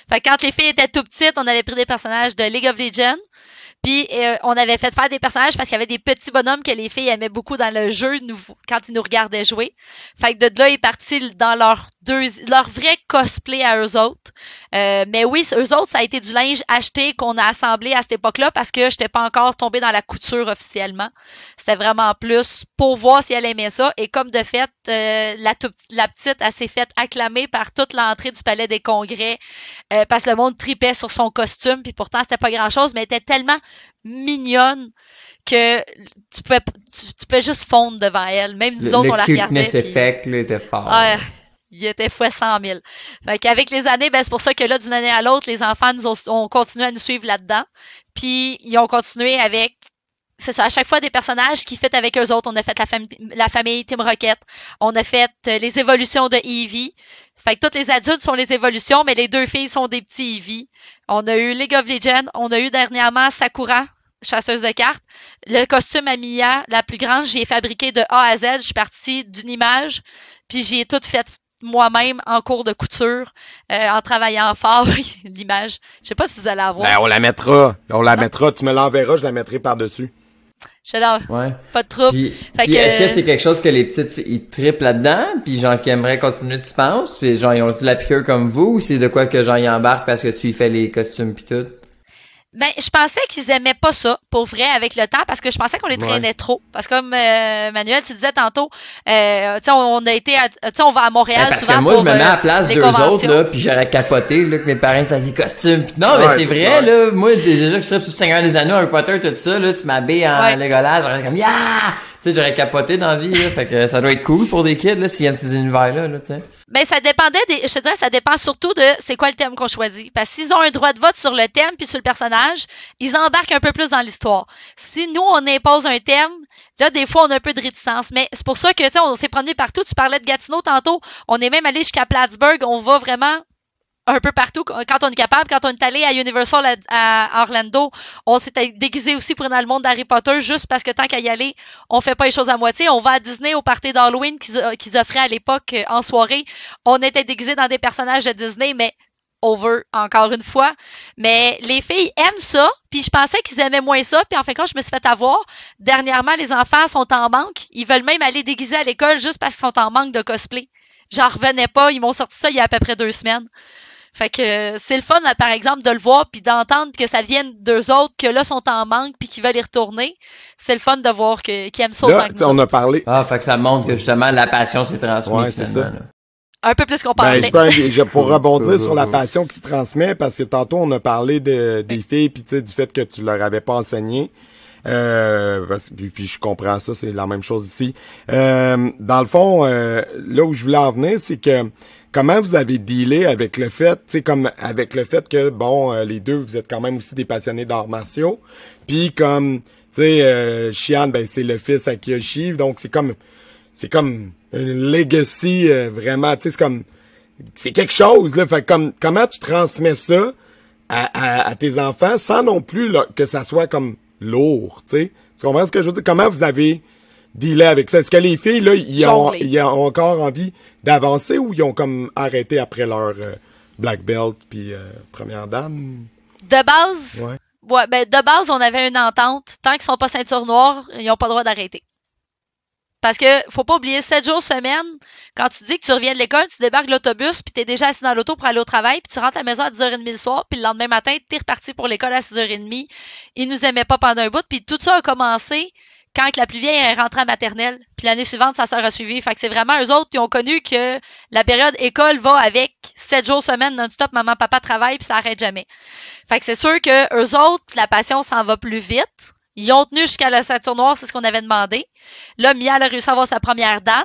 Fait que quand les filles étaient tout petites, on avait pris des personnages de League of Legends. Puis on avait fait faire des personnages parce qu'il y avait des petits bonhommes que les filles aimaient beaucoup dans le jeu quand ils nous regardaient jouer. Fait que de là, ils partis dans leur vrai cosplay à eux autres. Mais oui, eux autres, ça a été du linge acheté qu'on a assemblé à cette époque-là parce que j'étais pas encore tombée dans la couture officiellement. C'était vraiment plus pour voir si elle aimait ça. Et comme de fait, la petite, elle s'est faite acclamer par toute l'entrée du Palais des Congrès parce que le monde tripait sur son costume. Puis pourtant, c'était pas grand-chose, mais elle était tellement mignonne que tu pouvais juste fondre devant elle. Même nous autres, on la regardait. Le cuteness effect, là, était fort. Il était fois 100 000. Fait qu'avec les années, ben, c'est pour ça que là, d'une année à l'autre, les enfants ont continué à nous suivre là-dedans. Puis, ils ont continué avec, c'est ça, à chaque fois des personnages qui fit avec eux autres. On a fait la famille Team Rocket. On a fait les évolutions de Eevee. Fait que tous les adultes sont les évolutions, mais les deux filles sont des petits Eevee. On a eu League of Legends. On a eu dernièrement Sakura, chasseuse de cartes. Le costume à Mia, la plus grande, j'y ai fabriqué de A à Z. Je suis partie d'une image, puis j'y ai tout fait moi-même en cours de couture, en travaillant fort. L'image, je sais pas si vous allez la voir. Ben, on la mettra. Tu me l'enverras, je la mettrai par-dessus. Je là, pas de trouble. Puis est-ce que c'est quelque chose que les petites ils trippent là-dedans, puis genre qui aimeraient continuer, tu penses? Puis genre ils ont aussi la piqûre comme vous, ou c'est de quoi que genre ils embarquent parce que tu y fais les costumes pis tout? Ben, je pensais qu'ils aimaient pas ça, pour vrai, avec le temps, parce que je pensais qu'on les traînait trop. Parce que comme Manuel, tu disais tantôt, tu sais, on a été, tu sais, on va à Montréal parce souvent que moi, pour je me mets à la place d'eux autres, là, puis j'aurais capoté, là, que mes parents fassent des costumes. Pis non, mais c'est vrai, là, moi, déjà que je serais sur Seigneur des Anneaux, Harry Potter, tout ça, là, tu m'habilles en Legolas, j'aurais comme, tu sais, j'aurais capoté dans la vie, là, fait que ça doit être cool pour des kids, là, s'ils aiment ces univers-là, là, tu sais. Ben, ça dépendait je te dirais, ça dépend surtout de c'est quoi le thème qu'on choisit. Parce que s'ils ont un droit de vote sur le thème puis sur le personnage, ils embarquent un peu plus dans l'histoire. Si nous, on impose un thème, là, des fois, on a un peu de réticence. Mais c'est pour ça que, tu sais, on s'est promené partout. Tu parlais de Gatineau tantôt. On est même allé jusqu'à Plattsburgh. On va vraiment un peu partout quand on est capable. Quand on est allé à Universal à Orlando, on s'est déguisé aussi pour dans le monde d'Harry Potter juste parce que tant qu'à y aller, on fait pas les choses à moitié. On va à Disney au party d'Halloween qu'ils offraient à l'époque en soirée. On était déguisés dans des personnages de Disney, mais over encore une fois. Mais les filles aiment ça, puis je pensais qu'ils aimaient moins ça, puis en fin de compte, je me suis fait avoir. Dernièrement, les enfants sont en manque. Ils veulent même aller déguiser à l'école juste parce qu'ils sont en manque de cosplay. J'en revenais pas. Ils m'ont sorti ça il y a à peu près 2 semaines. Fait que c'est le fun, par exemple, de le voir puis d'entendre que ça vienne d'eux autres, que là, sont en manque puis qu'ils veulent y retourner. C'est le fun de voir qu'ils aiment ça autant que nous on autres. a parlé. Fait que ça montre que justement la passion s'est transmise. Ouais, c'est ça. Là. Un peu plus qu'on pensait. Pour rebondir sur la passion qui se transmet, parce que tantôt, on a parlé des filles puis tu sais, du fait que tu leur avais pas enseigné. Puis je comprends ça, c'est la même chose ici. Dans le fond, là où je voulais en venir, c'est que comment vous avez dealé avec le fait, tu sais, comme avec le fait que, bon, les deux, vous êtes quand même aussi des passionnés d'arts martiaux, puis comme, tu sais, Shihan, ben c'est le fils à Kyoshi, donc c'est comme une legacy vraiment, tu sais, c'est quelque chose, là. Fait comme, comment tu transmets ça à tes enfants sans non plus là, que ça soit comme lourd, tu sais? Tu comprends ce que je veux dire? Comment vous avez dealé avec ça? Est-ce que les filles, là, ils ont encore envie d'avancer ou ils ont comme arrêté après leur black belt puis première dame? De base, ouais, ben, de base, on avait une entente. Tant qu'ils sont pas ceinture noire, ils ont pas le droit d'arrêter. Parce que faut pas oublier 7 jours semaine, quand tu dis que tu reviens de l'école, tu débarques de l'autobus, puis t'es déjà assis dans l'auto pour aller au travail, puis tu rentres à la maison à 10h30 le soir, puis le lendemain matin, t'es reparti pour l'école à 6h30. Ils nous aimaient pas pendant un bout, puis tout ça a commencé quand la plus vieille est rentrée à maternelle. Puis l'année suivante, sa sœur a suivi. Fait que c'est vraiment eux autres qui ont connu que la période école va avec 7 jours semaine non-stop, maman, papa travaille, puis ça arrête jamais. Fait que c'est sûr que eux autres, la passion s'en va plus vite. Ils ont tenu jusqu'à la ceinture noire, c'est ce qu'on avait demandé. Là, Mia a réussi à avoir sa première dan.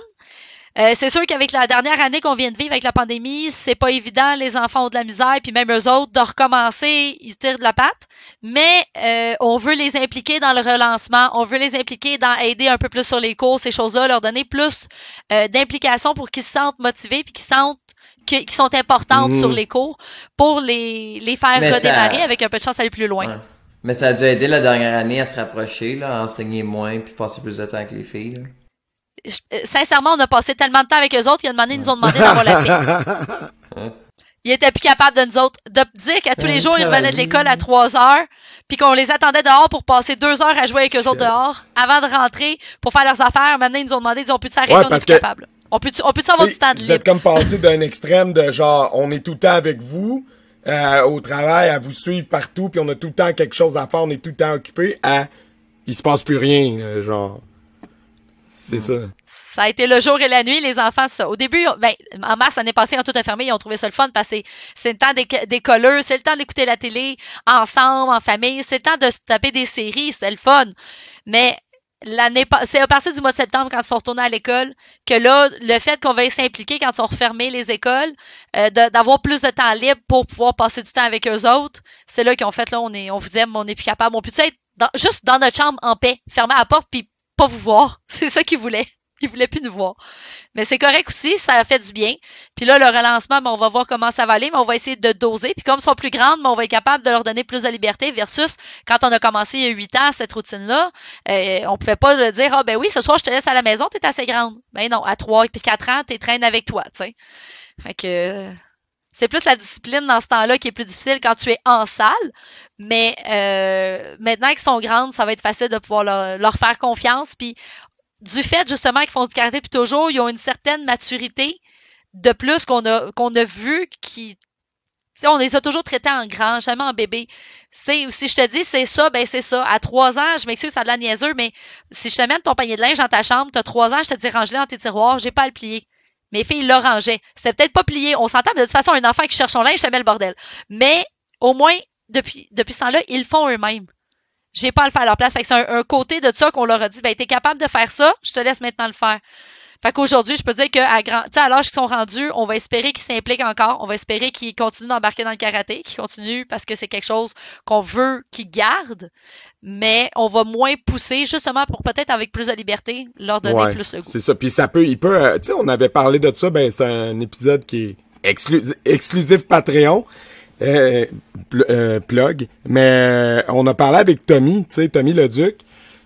C'est sûr qu'avec la dernière année qu'on vient de vivre avec la pandémie, c'est pas évident, les enfants ont de la misère, puis même eux autres, de recommencer, ils se tirent de la patte. Mais on veut les impliquer dans le relancement, on veut les impliquer dans aider un peu plus sur les cours, ces choses-là, leur donner plus d'implication pour qu'ils se sentent motivés, puis qu'ils sentent qui sont importantes sur les cours pour les faire redémarrer avec un peu de chance d'aller plus loin. Ouais. Mais ça a dû aider la dernière année à se rapprocher, là, à enseigner moins puis passer plus de temps avec les filles. Là. Sincèrement, on a passé tellement de temps avec eux autres qu'ils nous ont demandé d'avoir la paix. Ils étaient plus capables de nous autres, de dire qu'à tous les jours, ils revenaient de l'école à 3 heures, puis qu'on les attendait dehors pour passer 2 heures à jouer avec eux autres dehors, avant de rentrer pour faire leurs affaires. Maintenant, ils nous ont demandé, ils ont pu s'arrêter, on est plus capable. On peut avoir du temps de libre. Vous êtes comme passé d'un extrême de genre, on est tout le temps avec vous, au travail, à vous suivre partout, puis on a tout le temps quelque chose à faire, on est tout le temps occupé, à il se passe plus rien, genre. C'est ça. Ça a été le jour et la nuit, les enfants, ça. Au début, en mars, l'année passée, ils ont tout fermé, ils ont trouvé ça le fun parce que c'est le temps des colleux, c'est le temps d'écouter la télé ensemble, en famille, c'est le temps de se taper des séries, c'était le fun. Mais c'est à partir du mois de septembre, quand ils sont retournés à l'école, que là, le fait qu'on veuille s'impliquer quand ils ont refermé les écoles, d'avoir plus de temps libre pour pouvoir passer du temps avec eux autres, c'est là qu'ils ont fait, là, on vous aime, on n'est plus capable, on peut être juste dans notre chambre en paix, fermer la porte puis pas vous voir. C'est ça qu'ils voulaient. Ils voulaient plus nous voir. Mais c'est correct aussi, ça a fait du bien. Puis là, le relancement, on va voir comment ça va aller, mais on va essayer de doser. Puis comme elles sont plus grandes, on va être capable de leur donner plus de liberté versus quand on a commencé il y a 8 ans, cette routine-là, on pouvait pas leur dire, ben oui, ce soir, je te laisse à la maison, t'es assez grande. Ben non, à 3 puis 4 ans, t'es traîne avec toi, tu sais. Fait que c'est plus la discipline dans ce temps-là qui est plus difficile quand tu es en salle. Mais maintenant qu'ils sont grandes, ça va être facile de pouvoir leur faire confiance. Puis du fait, justement, qu'ils font du karaté depuis toujours, ils ont une certaine maturité de plus qu'on a vu qui... On les a toujours traités en grand, jamais en bébé. Si je te dis c'est ça, ben c'est ça. À 3 ans, je m'excuse, ça a de la niaiseux, mais si je te mets ton panier de linge dans ta chambre, t'as 3 ans, je te dis range-le dans tes tiroirs, j'ai pas à le plier. Mes filles le rangeaient. C'était peut-être pas plié. On s'entend, mais de toute façon, un enfant qui cherche son linge, ça met le bordel. Mais au moins, depuis ce temps-là, ils le font eux-mêmes. J'ai pas à le faire à leur place. Fait que c'est un côté de ça qu'on leur a dit, ben, t'es capable de faire ça, je te laisse maintenant le faire. Fait qu'aujourd'hui, je peux dire qu'à l'âge qu'ils sont rendus, on va espérer qu'ils s'impliquent encore. On va espérer qu'ils continuent d'embarquer dans le karaté, qu'ils continuent parce que c'est quelque chose qu'on veut qu'ils gardent. Mais on va moins pousser, justement, pour peut-être avec plus de liberté, leur donner plus le goût. C'est ça. Puis il peut, tu sais, on avait parlé de ça, ben, c'est un épisode qui est exclusif Patreon. Plug, mais on a parlé avec Tommy, tu sais, Tommy Leduc,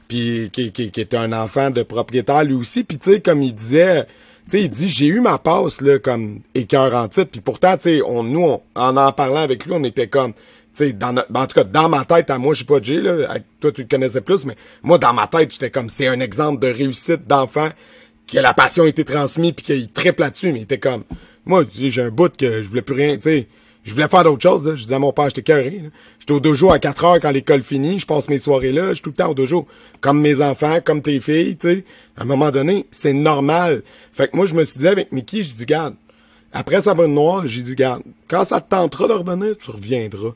puis qui est un enfant de propriétaire lui aussi, puis tu sais, comme il disait, tu sais, il dit j'ai eu ma passe là comme écœur en titre, puis pourtant, tu sais, en parlant avec lui, on était comme, tu sais, en tout cas dans ma tête, à moi, je sais pas Jay là, toi tu le connaissais plus, mais moi dans ma tête, j'étais comme c'est un exemple de réussite d'enfant que la passion a été transmise puis qu'il triple là-dessus, mais il était comme moi, j'ai un bout que je voulais plus rien, tu sais. Je voulais faire d'autres choses, là. Je disais à mon père, j'étais cœuré, là. J'étais au dojo à 4 heures quand l'école finit, je passe mes soirées là, je suis tout le temps au dojo. Comme mes enfants, comme tes filles, tu sais. À un moment donné, c'est normal. Fait que moi, je me suis dit avec Mickey, j'ai dit, garde, après Sabrina Noire, j'ai dit, garde, quand ça te tentera de revenir, tu reviendras.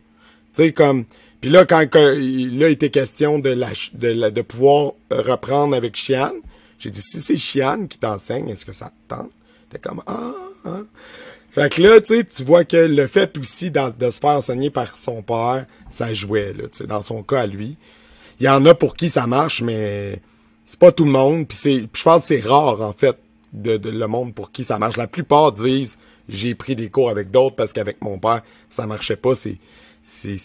Tu sais, comme, Puis là, il était question de pouvoir reprendre avec Chiane, j'ai dit, si c'est Chiane qui t'enseigne, est-ce que ça te tente? T'es comme, Fait que là, tu vois que le fait aussi de se faire enseigner par son père, ça jouait, là, dans son cas à lui. Il y en a pour qui ça marche, mais c'est pas tout le monde. Puis je pense que c'est rare, en fait, de le monde pour qui ça marche. La plupart disent, j'ai pris des cours avec d'autres parce qu'avec mon père, ça marchait pas. C'est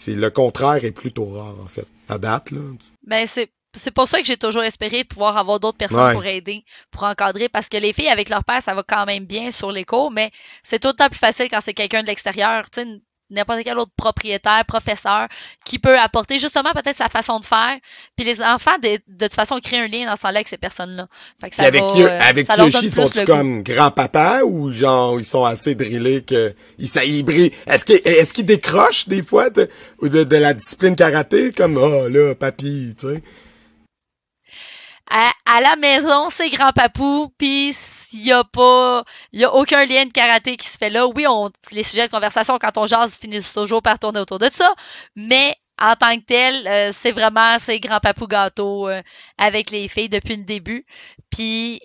le contraire est plutôt rare, en fait. À date, là. Ben, c'est pour ça que j'ai toujours espéré pouvoir avoir d'autres personnes pour aider, pour encadrer, parce que les filles avec leur père, ça va quand même bien sur les cours, mais c'est tout le temps plus facile quand c'est quelqu'un de l'extérieur, tu sais, n'importe quel autre propriétaire, professeur, qui peut apporter justement peut-être sa façon de faire. Puis les enfants, de toute façon, créent un lien dans ce temps-là avec ces personnes-là. Fait que ça avec Yoshi, sont-ils comme grand-papa ou genre ils sont assez drillés que ils brillent? Est-ce qu'ils décrochent des fois de la discipline karaté comme là, papy, tu sais? À la maison, c'est grand-papou, puis il y a aucun lien de karaté qui se fait là. Oui, les sujets de conversation, quand on jase, finissent toujours par tourner autour de ça, mais en tant que tel, c'est grand-papou gâteau avec les filles depuis le début. Puis,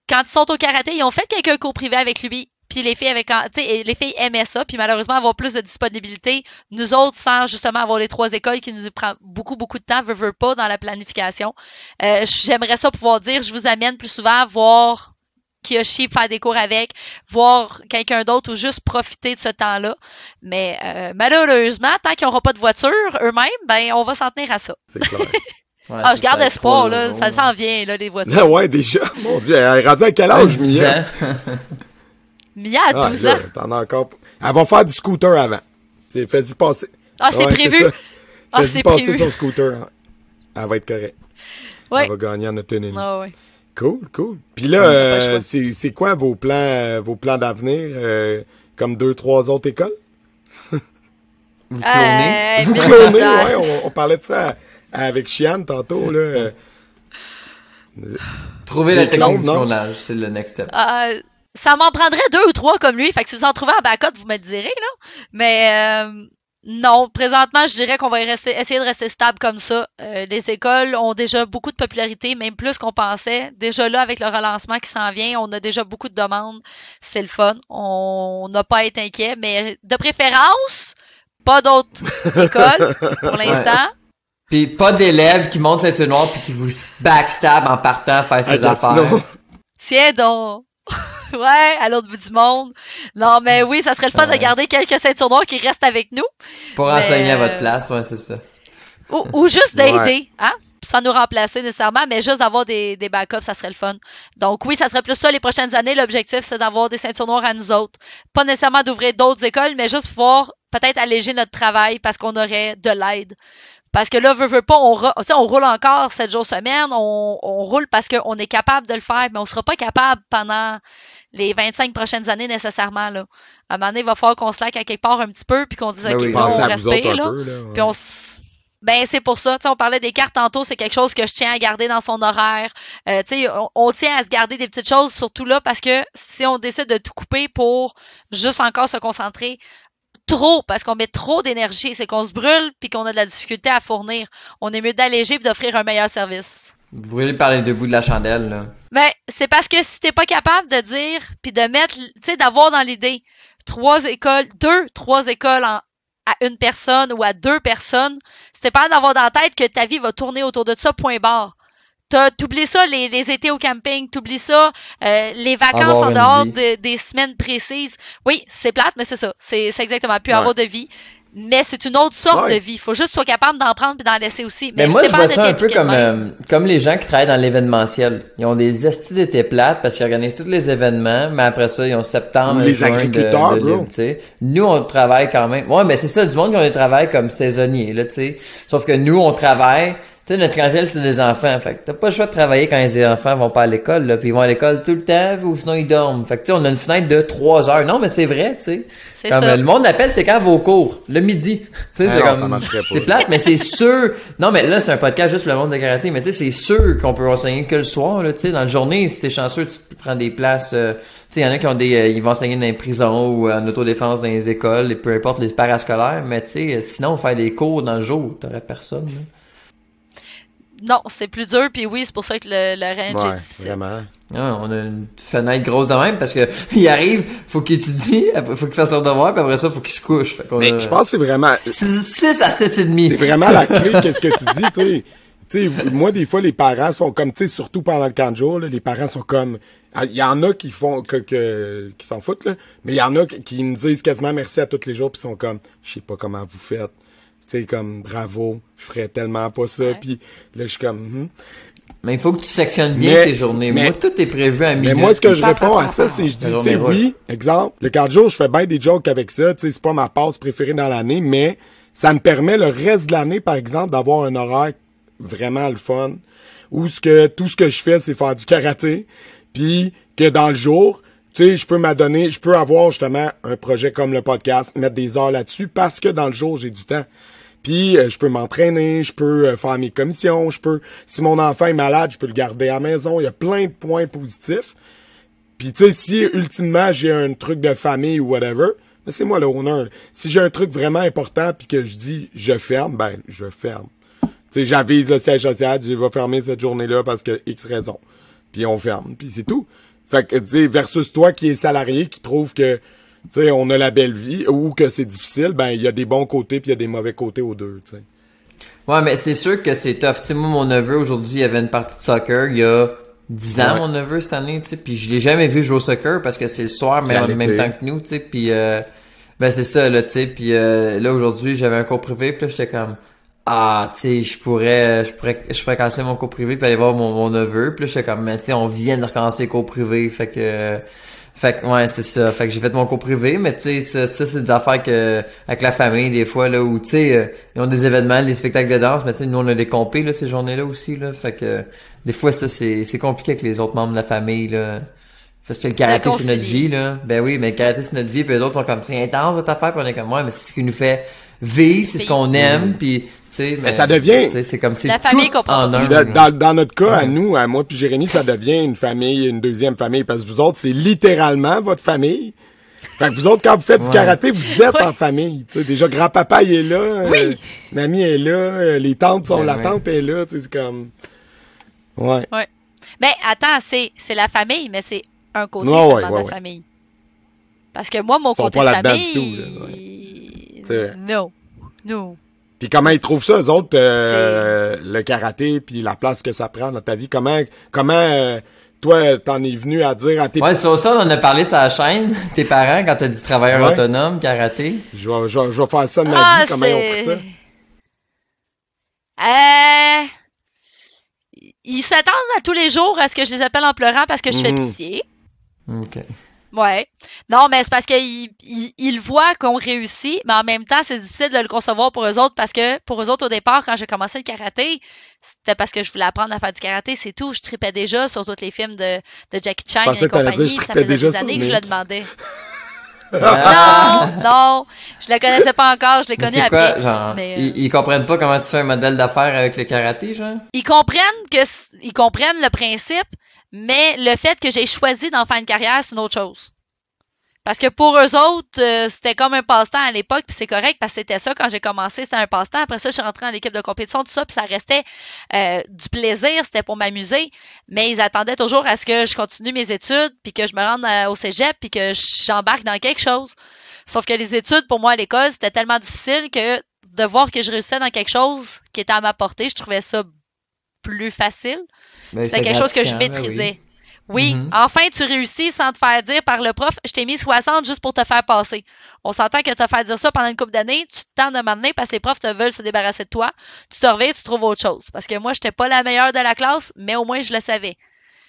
quand ils sont au karaté, ils ont fait quelques cours privés avec lui. Puis les filles aimaient ça, puis malheureusement avoir plus de disponibilité. Nous autres, sans justement avoir les 3 écoles qui nous prend beaucoup, beaucoup de temps, veut pas dans la planification. J'aimerais ça pouvoir dire, je vous amène plus souvent voir Kiyoshi faire des cours avec, voir quelqu'un d'autre ou juste profiter de ce temps-là. Mais malheureusement, tant qu'ils n'auront pas de voiture eux-mêmes, ben on va s'en tenir à ça. C'est clair. Ouais, je garde espoir, là, ça s'en vient, là, les voitures. Ouais, déjà. Mon Dieu, elle est rendue à quel âge, Mia? Mia a 12 ans. T'en as encore. Elle va faire du scooter avant. Fais-y passer. C'est prévu. Fais-y passer son scooter. Elle va être correcte. Ouais. Elle va gagner en autonomie. Ouais. Cool. Puis là, c'est quoi vos plans d'avenir? Comme 2-3 autres écoles? Vous clonez? Vous clonez, ouais. On parlait de ça avec Chiane tantôt, là. Trouver la technique du clonage, c'est le next step. Ça m'en prendrait 2 ou 3 comme lui, fait que si vous en trouvez en backup, vous me le direz, là. Mais non, présentement, je dirais qu'on va essayer de rester stable comme ça. Les écoles ont déjà beaucoup de popularité, même plus qu'on pensait. Déjà là, avec le relancement qui s'en vient, on a déjà beaucoup de demandes. C'est le fun. On n'a pas à être inquiet, mais de préférence, pas d'autres écoles pour l'instant. Puis pas d'élèves qui montent les noires puis qui vous backstab en partant faire ses affaires. Tiens donc! Ouais, à l'autre bout du monde. Non, mais oui, ça serait le fun de garder quelques ceintures noires qui restent avec nous. Pour enseigner à votre place, ouais, c'est ça. Ou juste d'aider, hein? Sans nous remplacer nécessairement, mais juste d'avoir des backups, ça serait le fun. Donc oui, ça serait plus ça les prochaines années. L'objectif, c'est d'avoir des ceintures noires à nous autres. Pas nécessairement d'ouvrir d'autres écoles, mais juste pouvoir peut-être alléger notre travail parce qu'on aurait de l'aide. Parce que là, veut pas, on roule encore 7 jours semaine, on roule parce qu'on est capable de le faire, mais on sera pas capable pendant les 25 prochaines années nécessairement, là. À un moment donné, il va falloir qu'on se laque à quelque part un petit peu, puis qu'on dise, OK, là, on respire, là. Puis ben, c'est pour ça, tu sais, on parlait des cartes tantôt, c'est quelque chose que je tiens à garder dans son horaire. Tu sais, on tient à se garder des petites choses, surtout là, parce que si on décide de tout couper pour juste encore se concentrer trop, parce qu'on met trop d'énergie, c'est qu'on se brûle puis qu'on a de la difficulté à fournir. On est mieux d'alléger et d'offrir un meilleur service. Vous voulez parler des 2 bouts de la chandelle, là? Ben, c'est parce que si t'es pas capable de dire puis de mettre, tu sais, d'avoir dans l'idée 3 écoles à une personne ou à 2 personnes, si t'es pas d'avoir dans la tête que ta vie va tourner autour de ça, point barre. T'oublies ça, les étés au camping, t'oublies ça, les vacances en dehors des semaines précises. Oui, c'est plate, mais c'est ça. C'est exactement plus avoir de vie. Mais c'est une autre sorte de vie. Il faut juste être capable d'en prendre et d'en laisser aussi. Mais moi, je vois ça un peu comme les gens qui travaillent dans l'événementiel. Ils ont des estis d'été plates parce qu'ils organisent tous les événements, mais après ça, ils ont septembre, les juin agriculteurs, bro. Nous, on travaille quand même. Ouais, mais c'est ça, du monde qui ont des travails comme saisonniers, là, tu sais. Sauf que nous, on travaille Tu sais, notre clientèle, c'est des enfants. Fait que t'as pas le choix de travailler quand les enfants vont pas à l'école, là. Puis ils vont à l'école tout le temps, ou sinon ils dorment. Fait que, tu sais, on a une fenêtre de 3 heures. Non, mais c'est vrai, tu sais. C'est Comme ça. le monde appelle, c'est quand vos cours. Le midi. Tu sais, c'est non, comme. ça marcherait pas. C'est plate, mais c'est sûr. Non, mais là, c'est un podcast juste pour le monde de karaté. Mais tu sais, c'est sûr qu'on peut enseigner que le soir, là. Tu sais, dans la journée, si t'es chanceux, tu prends des places, tu sais, il y en a qui ont ils vont enseigner dans les prisons ou en autodéfense dans les écoles, et peu importe les parascolaires. Mais tu sais, sinon, faire des cours dans le jour, t'aurais personne, là. Non, c'est plus dur, puis oui, c'est pour ça que le range est Ouais, difficile. vraiment. Ah, on a une fenêtre grosse de même parce que il arrive, faut qu'il étudie, faut qu'il fasse son devoir, puis après ça, faut qu'il se couche. Fait qu'on Mais a je pense que c'est vraiment... 6 à 6,5. C'est vraiment la clé, qu'est-ce que tu dis, tu sais. Tu sais, moi, des fois, les parents sont comme, tu sais, surtout pendant le camp de jour, là, les parents sont comme... Il y en a qui font qui s'en foutent, là, mais il y en a qui me disent quasiment merci à tous les jours, puis sont comme, je sais pas comment vous faites. Tu sais, comme, bravo, je ferais tellement pas ça, Ouais. puis là, je suis comme... Mais il faut que tu sectionnes bien Mais- tes journées. mais- Moi, tout est prévu à minute. Mais moi, ce que je Pa, réponds pa, à pa, ça, pa. c'est je dis, La tu sais, journée roule. oui, exemple, le 4 jours, je fais bien des jokes avec ça, tu sais, c'est pas ma passe préférée dans l'année, mais ça me permet le reste de l'année, par exemple, d'avoir un horaire vraiment le fun, où tout ce que je fais, c'est faire du karaté, puis que dans le jour, tu sais, je peux avoir justement un projet comme le podcast, mettre des heures là-dessus, parce que dans le jour, j'ai du temps. Puis je peux m'entraîner, je peux faire mes commissions, si mon enfant est malade, je peux le garder à la maison. Il y a plein de points positifs. Puis tu sais, si ultimement j'ai un truc de famille ou whatever, ben, c'est moi le owner. Si j'ai un truc vraiment important puis que je dis je ferme, ben je ferme. Tu sais, j'avise le siège social, je vais fermer cette journée-là parce que X raison. Puis on ferme, puis c'est tout. Fait que tu sais, versus toi qui es salarié, qui trouve que tu sais, on a la belle vie ou que c'est difficile, ben il y a des bons côtés puis il y a des mauvais côtés aux deux, tu sais. Ouais, mais c'est sûr que c'est tough. Tu sais, moi, mon neveu, aujourd'hui, il y avait une partie de soccer. Il y a 10 ans, Ouais. mon neveu, cette année, tu sais. Puis je l'ai jamais vu jouer au soccer parce que c'est le soir, mais C'est à en même l'été. temps que nous, tu sais. Puis, ben, c'est ça, là, tu sais. Puis, là, aujourd'hui, j'avais un cours privé. Puis là, j'étais comme, ah, tu sais, je pourrais casser mon cours privé puis aller voir mon neveu. Puis là, j'étais comme, mais tu sais, on vient de recommencer les cours privés. Fait que, ouais, c'est ça. Fait que j'ai fait mon cours privé, mais tu sais, ça c'est des affaires que, avec la famille, des fois, là, où, tu sais, ils ont des événements, des spectacles de danse, mais tu sais, nous, on a des compés, là, ces journées-là aussi, là. Fait que, des fois, ça, c'est compliqué avec les autres membres de la famille, là. Parce que le karaté, c'est notre concilier. vie, là. Ben oui, mais le karaté, c'est notre vie, puis les autres sont comme, c'est intense, votre affaire, puis on est comme, ouais, mais c'est ce qui nous fait vivre, c'est ce qu'on aime, puis, tu sais, mais ça devient- tu sais, c'est comme, c'est La famille tout comprend en pas un. toujours. là. Dans notre cas, à nous, à moi puis Jérémy, ça devient une famille, une deuxième famille, parce que vous autres, c'est littéralement votre famille. Fait que vous autres, quand vous faites du Ouais. karaté, vous êtes en famille. Tu sais, déjà, grand-papa, il est là. Oui. Mamie est là. Les tantes sont Ben la ouais. tante est là. Tu sais, c'est comme... Ouais. Ouais. Ben, attends, c'est la famille, mais c'est un côté Ouais, seulement ouais, de ouais, la ouais. famille. Parce que moi, mon Ils sont côté pas de là-dedans famille... du tout, là, ouais. Non. Non. Puis comment ils trouvent ça, eux autres, le karaté, puis la place que ça prend dans ta vie? Comment toi, t'en es venu à dire à tes... Ouais, sur ça, on en a parlé sur la chaîne, tes parents, quand t'as dit travailleur Ouais. autonome, karaté. Je vais faire ça de ma vie. Comment ils ont pris ça? Ils s'attendent à tous les jours à ce que je les appelle en pleurant parce que je fais Mhm. pitié. OK. Ouais. Non, mais c'est parce qu'ils voient qu'on réussit, mais en même temps, c'est difficile de le concevoir pour eux autres parce que pour eux autres, au départ, quand j'ai commencé le karaté, c'était parce que je voulais apprendre à faire du karaté, c'est tout. Je tripais déjà sur tous les films de Jackie Chan Je pensais et que t'allais compagnie. dire, je Ça tripais faisait déjà des sur années que je le Nick. demandais. Ah! Non, je la connaissais pas encore, je l'ai Mais connue c'est quoi, après. genre, Mais, ils comprennent pas comment tu fais un modèle d'affaires avec le karaté, genre? ils comprennent le principe, mais le fait que j'ai choisi d'en faire une carrière, c'est une autre chose. Parce que pour eux autres, c'était comme un passe-temps à l'époque, puis c'est correct parce que c'était ça quand j'ai commencé, c'était un passe-temps. Après ça, je suis rentrée dans l'équipe de compétition, tout ça, puis ça restait du plaisir, c'était pour m'amuser. Mais ils attendaient toujours à ce que je continue mes études, puis que je me rende au cégep, puis que j'embarque dans quelque chose. Sauf que les études, pour moi, à l'école, c'était tellement difficile que de voir que je réussissais dans quelque chose qui était à ma portée, je trouvais ça plus facile. Ben, C'était c'est quelque chose que je gratifiant, ben maîtrisais. oui. Oui, Mhm. enfin, tu réussis sans te faire dire par le prof, je t'ai mis 60 juste pour te faire passer. On s'entend que te faire dire ça pendant une couple d'années, tu te tentes de m'amener parce que les profs te veulent se débarrasser de toi. Tu te reviens, tu trouves autre chose. Parce que moi, j'étais pas la meilleure de la classe, mais au moins, je le savais.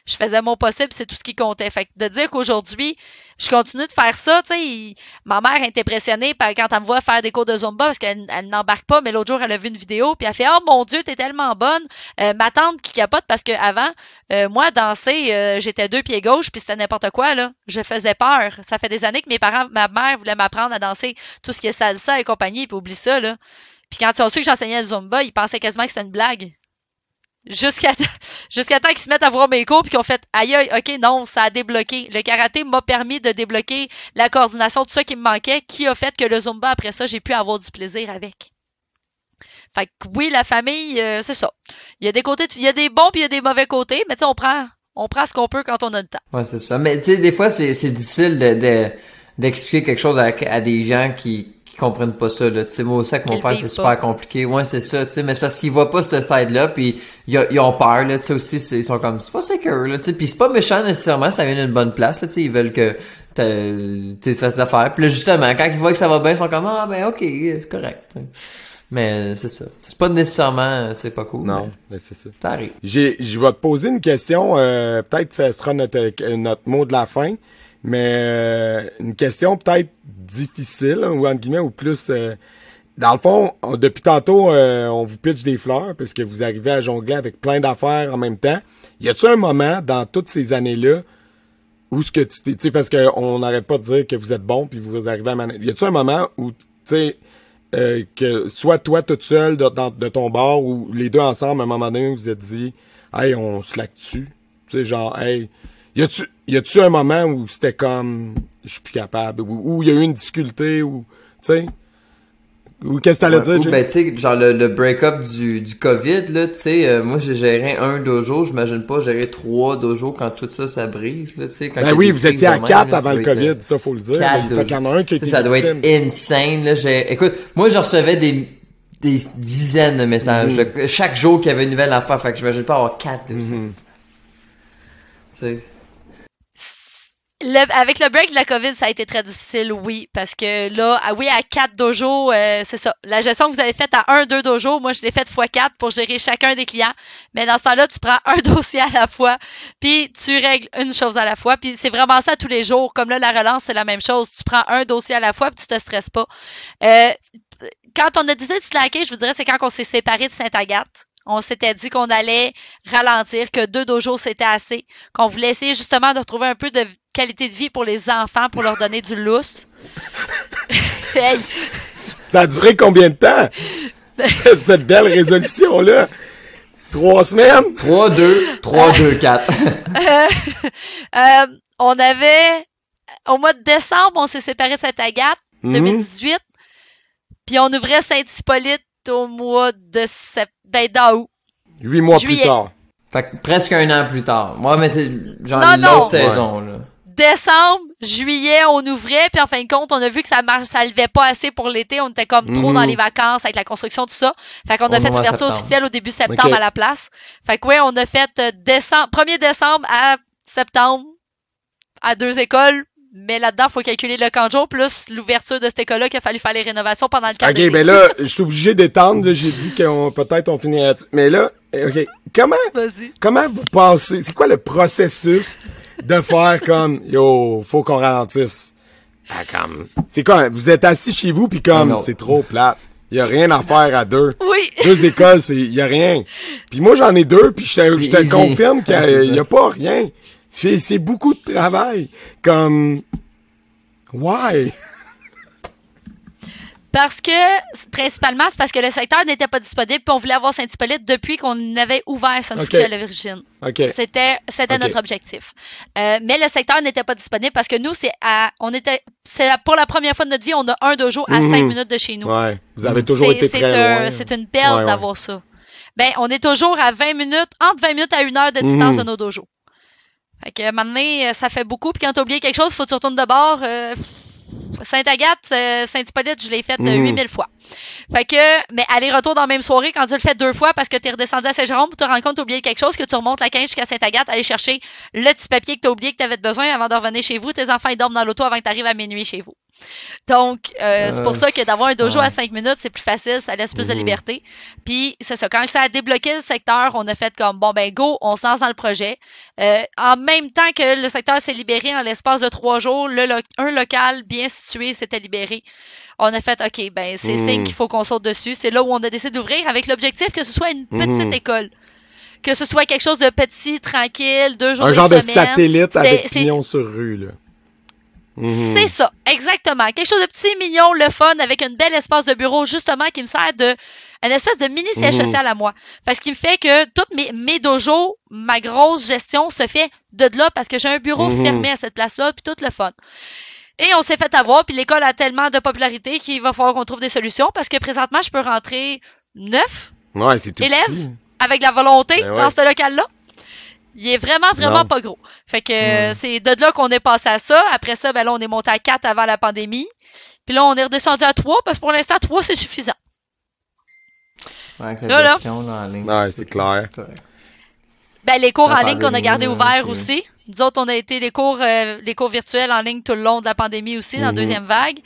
je faisais mon possible, c'est tout ce qui comptait. Fait que de dire qu'aujourd'hui, je continue de faire ça, tu sais, ma mère est impressionnée quand elle me voit faire des cours de Zumba parce qu'elle n'embarque pas, mais l'autre jour, elle a vu une vidéo, puis elle fait « Oh mon Dieu, t'es tellement bonne! Ma tante qui capote parce qu'avant, moi, danser, j'étais 2 pieds gauche, puis c'était n'importe quoi, là. Je faisais peur. Ça fait des années que ma mère voulait m'apprendre à danser tout ce qui est salsa et compagnie, puis oublie ça, là. Puis quand ils ont su que j'enseignais le Zumba, ils pensaient quasiment que c'était une blague. Jusqu'à temps qu'ils se mettent à voir mes cours puis qu'ils ont fait aïe aïe, ok, non, ça a débloqué. Le karaté m'a permis de débloquer la coordination, tout ça qui me manquait, qui a fait que le Zumba, après ça, j'ai pu avoir du plaisir avec. Fait que oui, la famille, c'est ça. Il y a des côtés, il y a des bons puis il y a des mauvais côtés, mais tu sais, on prend ce qu'on peut quand on a le temps. Ouais, c'est ça. Mais tu sais, des fois, c'est difficile d'expliquer quelque chose à des gens qui comprennent pas ça, là. Tu sais, moi aussi, avec mon père, c'est super compliqué. Ouais, c'est ça, tu sais, mais c'est parce qu'ils voient pas ce side-là, puis ils ont peur, là. Tu sais, aussi, ils sont comme, c'est pas sécure, là, tu sais. Puis c'est pas méchant, nécessairement, ça vient d'une bonne place, là, tu sais. Ils veulent que tu fasses l'affaire. Puis là, justement, quand ils voient que ça va bien, ils sont comme, ah, ben, ok, c'est correct. T'sais. Mais c'est ça. C'est pas nécessairement, c'est pas cool. Non, mais c'est ça. Ça arrive. Je vais te poser une question, peut-être que ça sera notre mot de la fin. Mais une question peut-être difficile, ou entre guillemets, ou plus... dans le fond, depuis tantôt, on vous pitch des fleurs parce que vous arrivez à jongler avec plein d'affaires en même temps. Y a-tu un moment dans toutes ces années-là où ce que tu sais, parce qu'on n'arrête pas de dire que vous êtes bon puis vous arrivez à y a-tu un moment où, tu sais, que soit toi toute seule de ton bord ou les deux ensemble, à un moment donné, vous vous êtes dit, hey, on se laque-tu? Tu sais, genre, hey... Y a-tu un moment où c'était comme je suis plus capable, où il y a eu une difficulté, ou tu sais, ou qu'est-ce que t'allais dire, Jay? Ben tu sais, genre le break-up du COVID, là, tu sais, moi j'ai géré un dojo, j'imagine pas gérer 3 dojos quand tout ça brise, là, tu sais. Ben oui, vous étiez à 4 avant le COVID, ça faut le dire. Il fait qu'il y en a un qui a été ça doit être insane, là. Écoute, moi je recevais des dizaines de messages, là, chaque jour qu'il y avait une nouvelle affaire, fait que j'imagine pas avoir 4 tu sais. Avec le break de la COVID, ça a été très difficile, oui, parce que là, oui, à 4 dojos, c'est ça. La gestion que vous avez faite à 2 dojos, moi, je l'ai faite x4 pour gérer chacun des clients. Mais dans ce temps-là, tu prends un dossier à la fois, puis tu règles une chose à la fois. Puis c'est vraiment ça tous les jours. Comme là, la relance, c'est la même chose. Tu prends un dossier à la fois, puis tu te stresses pas. Quand on a décidé de slacker, je vous dirais, c'est quand on s'est séparés de Sainte-Agathe. On s'était dit qu'on allait ralentir, que 2 dojos c'était assez, qu'on voulait essayer justement de retrouver un peu de qualité de vie pour les enfants, pour leur donner du lousse. Hey. Ça a duré combien de temps? cette belle résolution-là? 3 semaines? 3-2-4. On avait, au mois de décembre, on s'est séparés de Sainte-Agathe, 2018, puis on ouvrait Saint-Hippolyte au mois de d'août. 8 mois plus tard. Fait que presque un an plus tard. Moi, mais c'est genre l'autre saison, là. Décembre, juillet, on ouvrait, puis en fin de compte, on a vu que ça levait pas assez pour l'été. On était comme trop dans les vacances avec la construction, tout ça. Fait qu'on a fait l'ouverture officielle au début septembre à la place. Fait que ouais, on a fait 1er décembre à septembre à 2 écoles. Mais là-dedans, il faut calculer le camp de jour plus l'ouverture de cette école-là qu'il a fallu faire les rénovations pendant le cadre. OK, ben là, je suis obligé d'étendre. J'ai dit qu'on peut-être on finirait là-dessus. Mais là, OK, comment vous pensez, c'est quoi le processus de faire comme, yo, faut qu'on ralentisse? C'est quoi, vous êtes assis chez vous puis comme, c'est trop plate. Il y a rien à faire à 2. Oui. 2 écoles, il y a rien. Puis moi, j'en ai 2 puis je te confirme qu'il y a pas rien. C'est beaucoup de travail. Comme, why? Parce que, principalement, c'est parce que le secteur n'était pas disponible puis on voulait avoir Saint-Hippolyte depuis qu'on avait ouvert Sunfuki à l'origine. Okay. C'était notre objectif. Mais le secteur n'était pas disponible parce que nous, c'est pour la première fois de notre vie, on a un dojo à 5 minutes de chez nous. Ouais. Vous avez toujours été très loin. C'est une perle d'avoir ça. Ben, on est toujours à 20 minutes, entre 20 minutes à 1 heure de distance de nos dojos. Fait que, maintenant, ça fait beaucoup. Puis quand t'as oublié quelque chose, faut que tu retournes de bord. Sainte-Agathe, Saint-Hippolyte, je l'ai fait 8000 fois. Fait que, mais aller-retour dans la même soirée, quand tu le fais 2 fois parce que t'es redescendu à Saint-Jérôme, tu te rends compte que t'as oublié quelque chose, que tu remontes la 15 jusqu'à Sainte-Agathe, aller chercher le petit papier que t'as oublié que t'avais besoin avant de revenir chez vous. Tes enfants, ils dorment dans l'auto avant que t'arrives à minuit chez vous. Donc, c'est pour ça que d'avoir un dojo à 5 minutes, c'est plus facile, ça laisse plus de liberté. Puis, c'est ça, quand ça a débloqué le secteur, on a fait comme, bon, ben go, on se lance dans le projet. En même temps que le secteur s'est libéré, en l'espace de 3 jours, un local bien situé s'était libéré. On a fait, OK, ben c'est signe qu'il faut qu'on saute dessus. C'est là où on a décidé d'ouvrir avec l'objectif que ce soit une petite école. Que ce soit quelque chose de petit, tranquille, 2 jours un de genre semaine. de satellite avec pignon sur rue, là. C'est ça, exactement. Quelque chose de petit, mignon, le fun, avec un bel espace de bureau, justement, qui me sert de une espèce de mini siège social à moi. Parce qu'il me fait que toutes mes dojos, ma grosse gestion se fait de là parce que j'ai un bureau fermé à cette place-là, puis tout le fun. Et on s'est fait avoir, puis l'école a tellement de popularité qu'il va falloir qu'on trouve des solutions parce que présentement, je peux rentrer 9 élèves avec la volonté dans ce local-là. Il est vraiment pas gros. Fait que c'est de là qu'on est passé à ça. Après ça, ben là, on est monté à 4 avant la pandémie. Puis là, on est redescendu à 3 parce que pour l'instant, 3, c'est suffisant. Ouais, avec la gestion en ligne. Ouais, c'est clair. Ben, les cours en ligne qu'on a gardé ouverts aussi. Nous autres, on a été les cours virtuels en ligne tout le long de la pandémie aussi, dans la deuxième vague.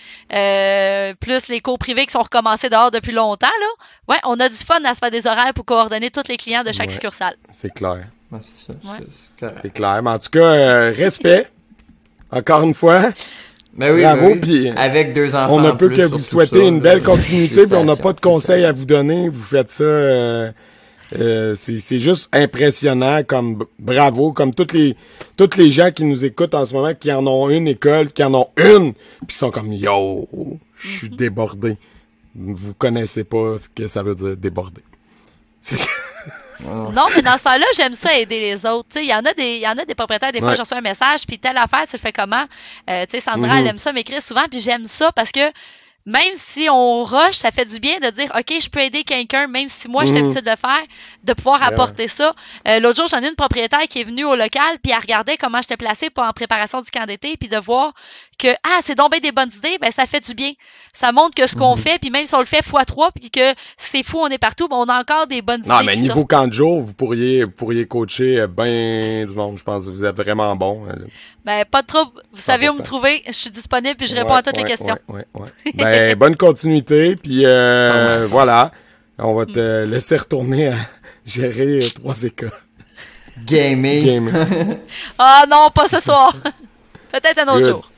Plus les cours privés qui sont recommencés dehors depuis longtemps, là. Ouais, on a du fun à se faire des horaires pour coordonner tous les clients de chaque succursale. C'est clair. Ouais, c'est ça. Ouais. C'est correct. C'est clair. Mais en tout cas, respect. Encore une fois. Ben oui, bravo. ben oui. Puis avec 2 enfants. on ne peut que vous souhaiter une belle continuité. Puis on n'a pas de conseils à vous donner. Vous faites ça. C'est juste impressionnant, comme bravo, comme toutes les gens qui nous écoutent en ce moment, qui en ont une école, qui en ont une, puis qui sont comme yo, je suis débordé. Vous connaissez pas ce que ça veut dire déborder. Non, mais dans ce temps-là, j'aime ça aider les autres. Il y en a des propriétaires, des fois, je reçois un message, puis telle affaire, tu le fais comment? Sandra, elle aime ça m'écrire souvent, puis j'aime ça parce que même si on rush, ça fait du bien de dire, OK, je peux aider quelqu'un, même si moi, je suis habituée de le faire, de pouvoir apporter ça. L'autre jour, j'en ai une propriétaire qui est venue au local, puis elle regardait comment j'étais placée en préparation du camp d'été, puis de voir que, c'est donc bien des bonnes idées, ben ça fait du bien. Ça montre que ce qu'on fait, puis même si on le fait x3, puis que c'est fou, on est partout, ben on a encore des bonnes idées. Non, mais niveau camp de jour, vous pourriez coacher ben du monde. Je pense que vous êtes vraiment bon. Ben, pas de trouble. Vous savez où me trouver. Je suis disponible, puis je réponds à toutes les questions. Ouais. Ben, bonne continuité, puis voilà. On va te laisser retourner à gérer 3 écoles. Gaming. Ah non, pas ce soir. Peut-être un autre jour.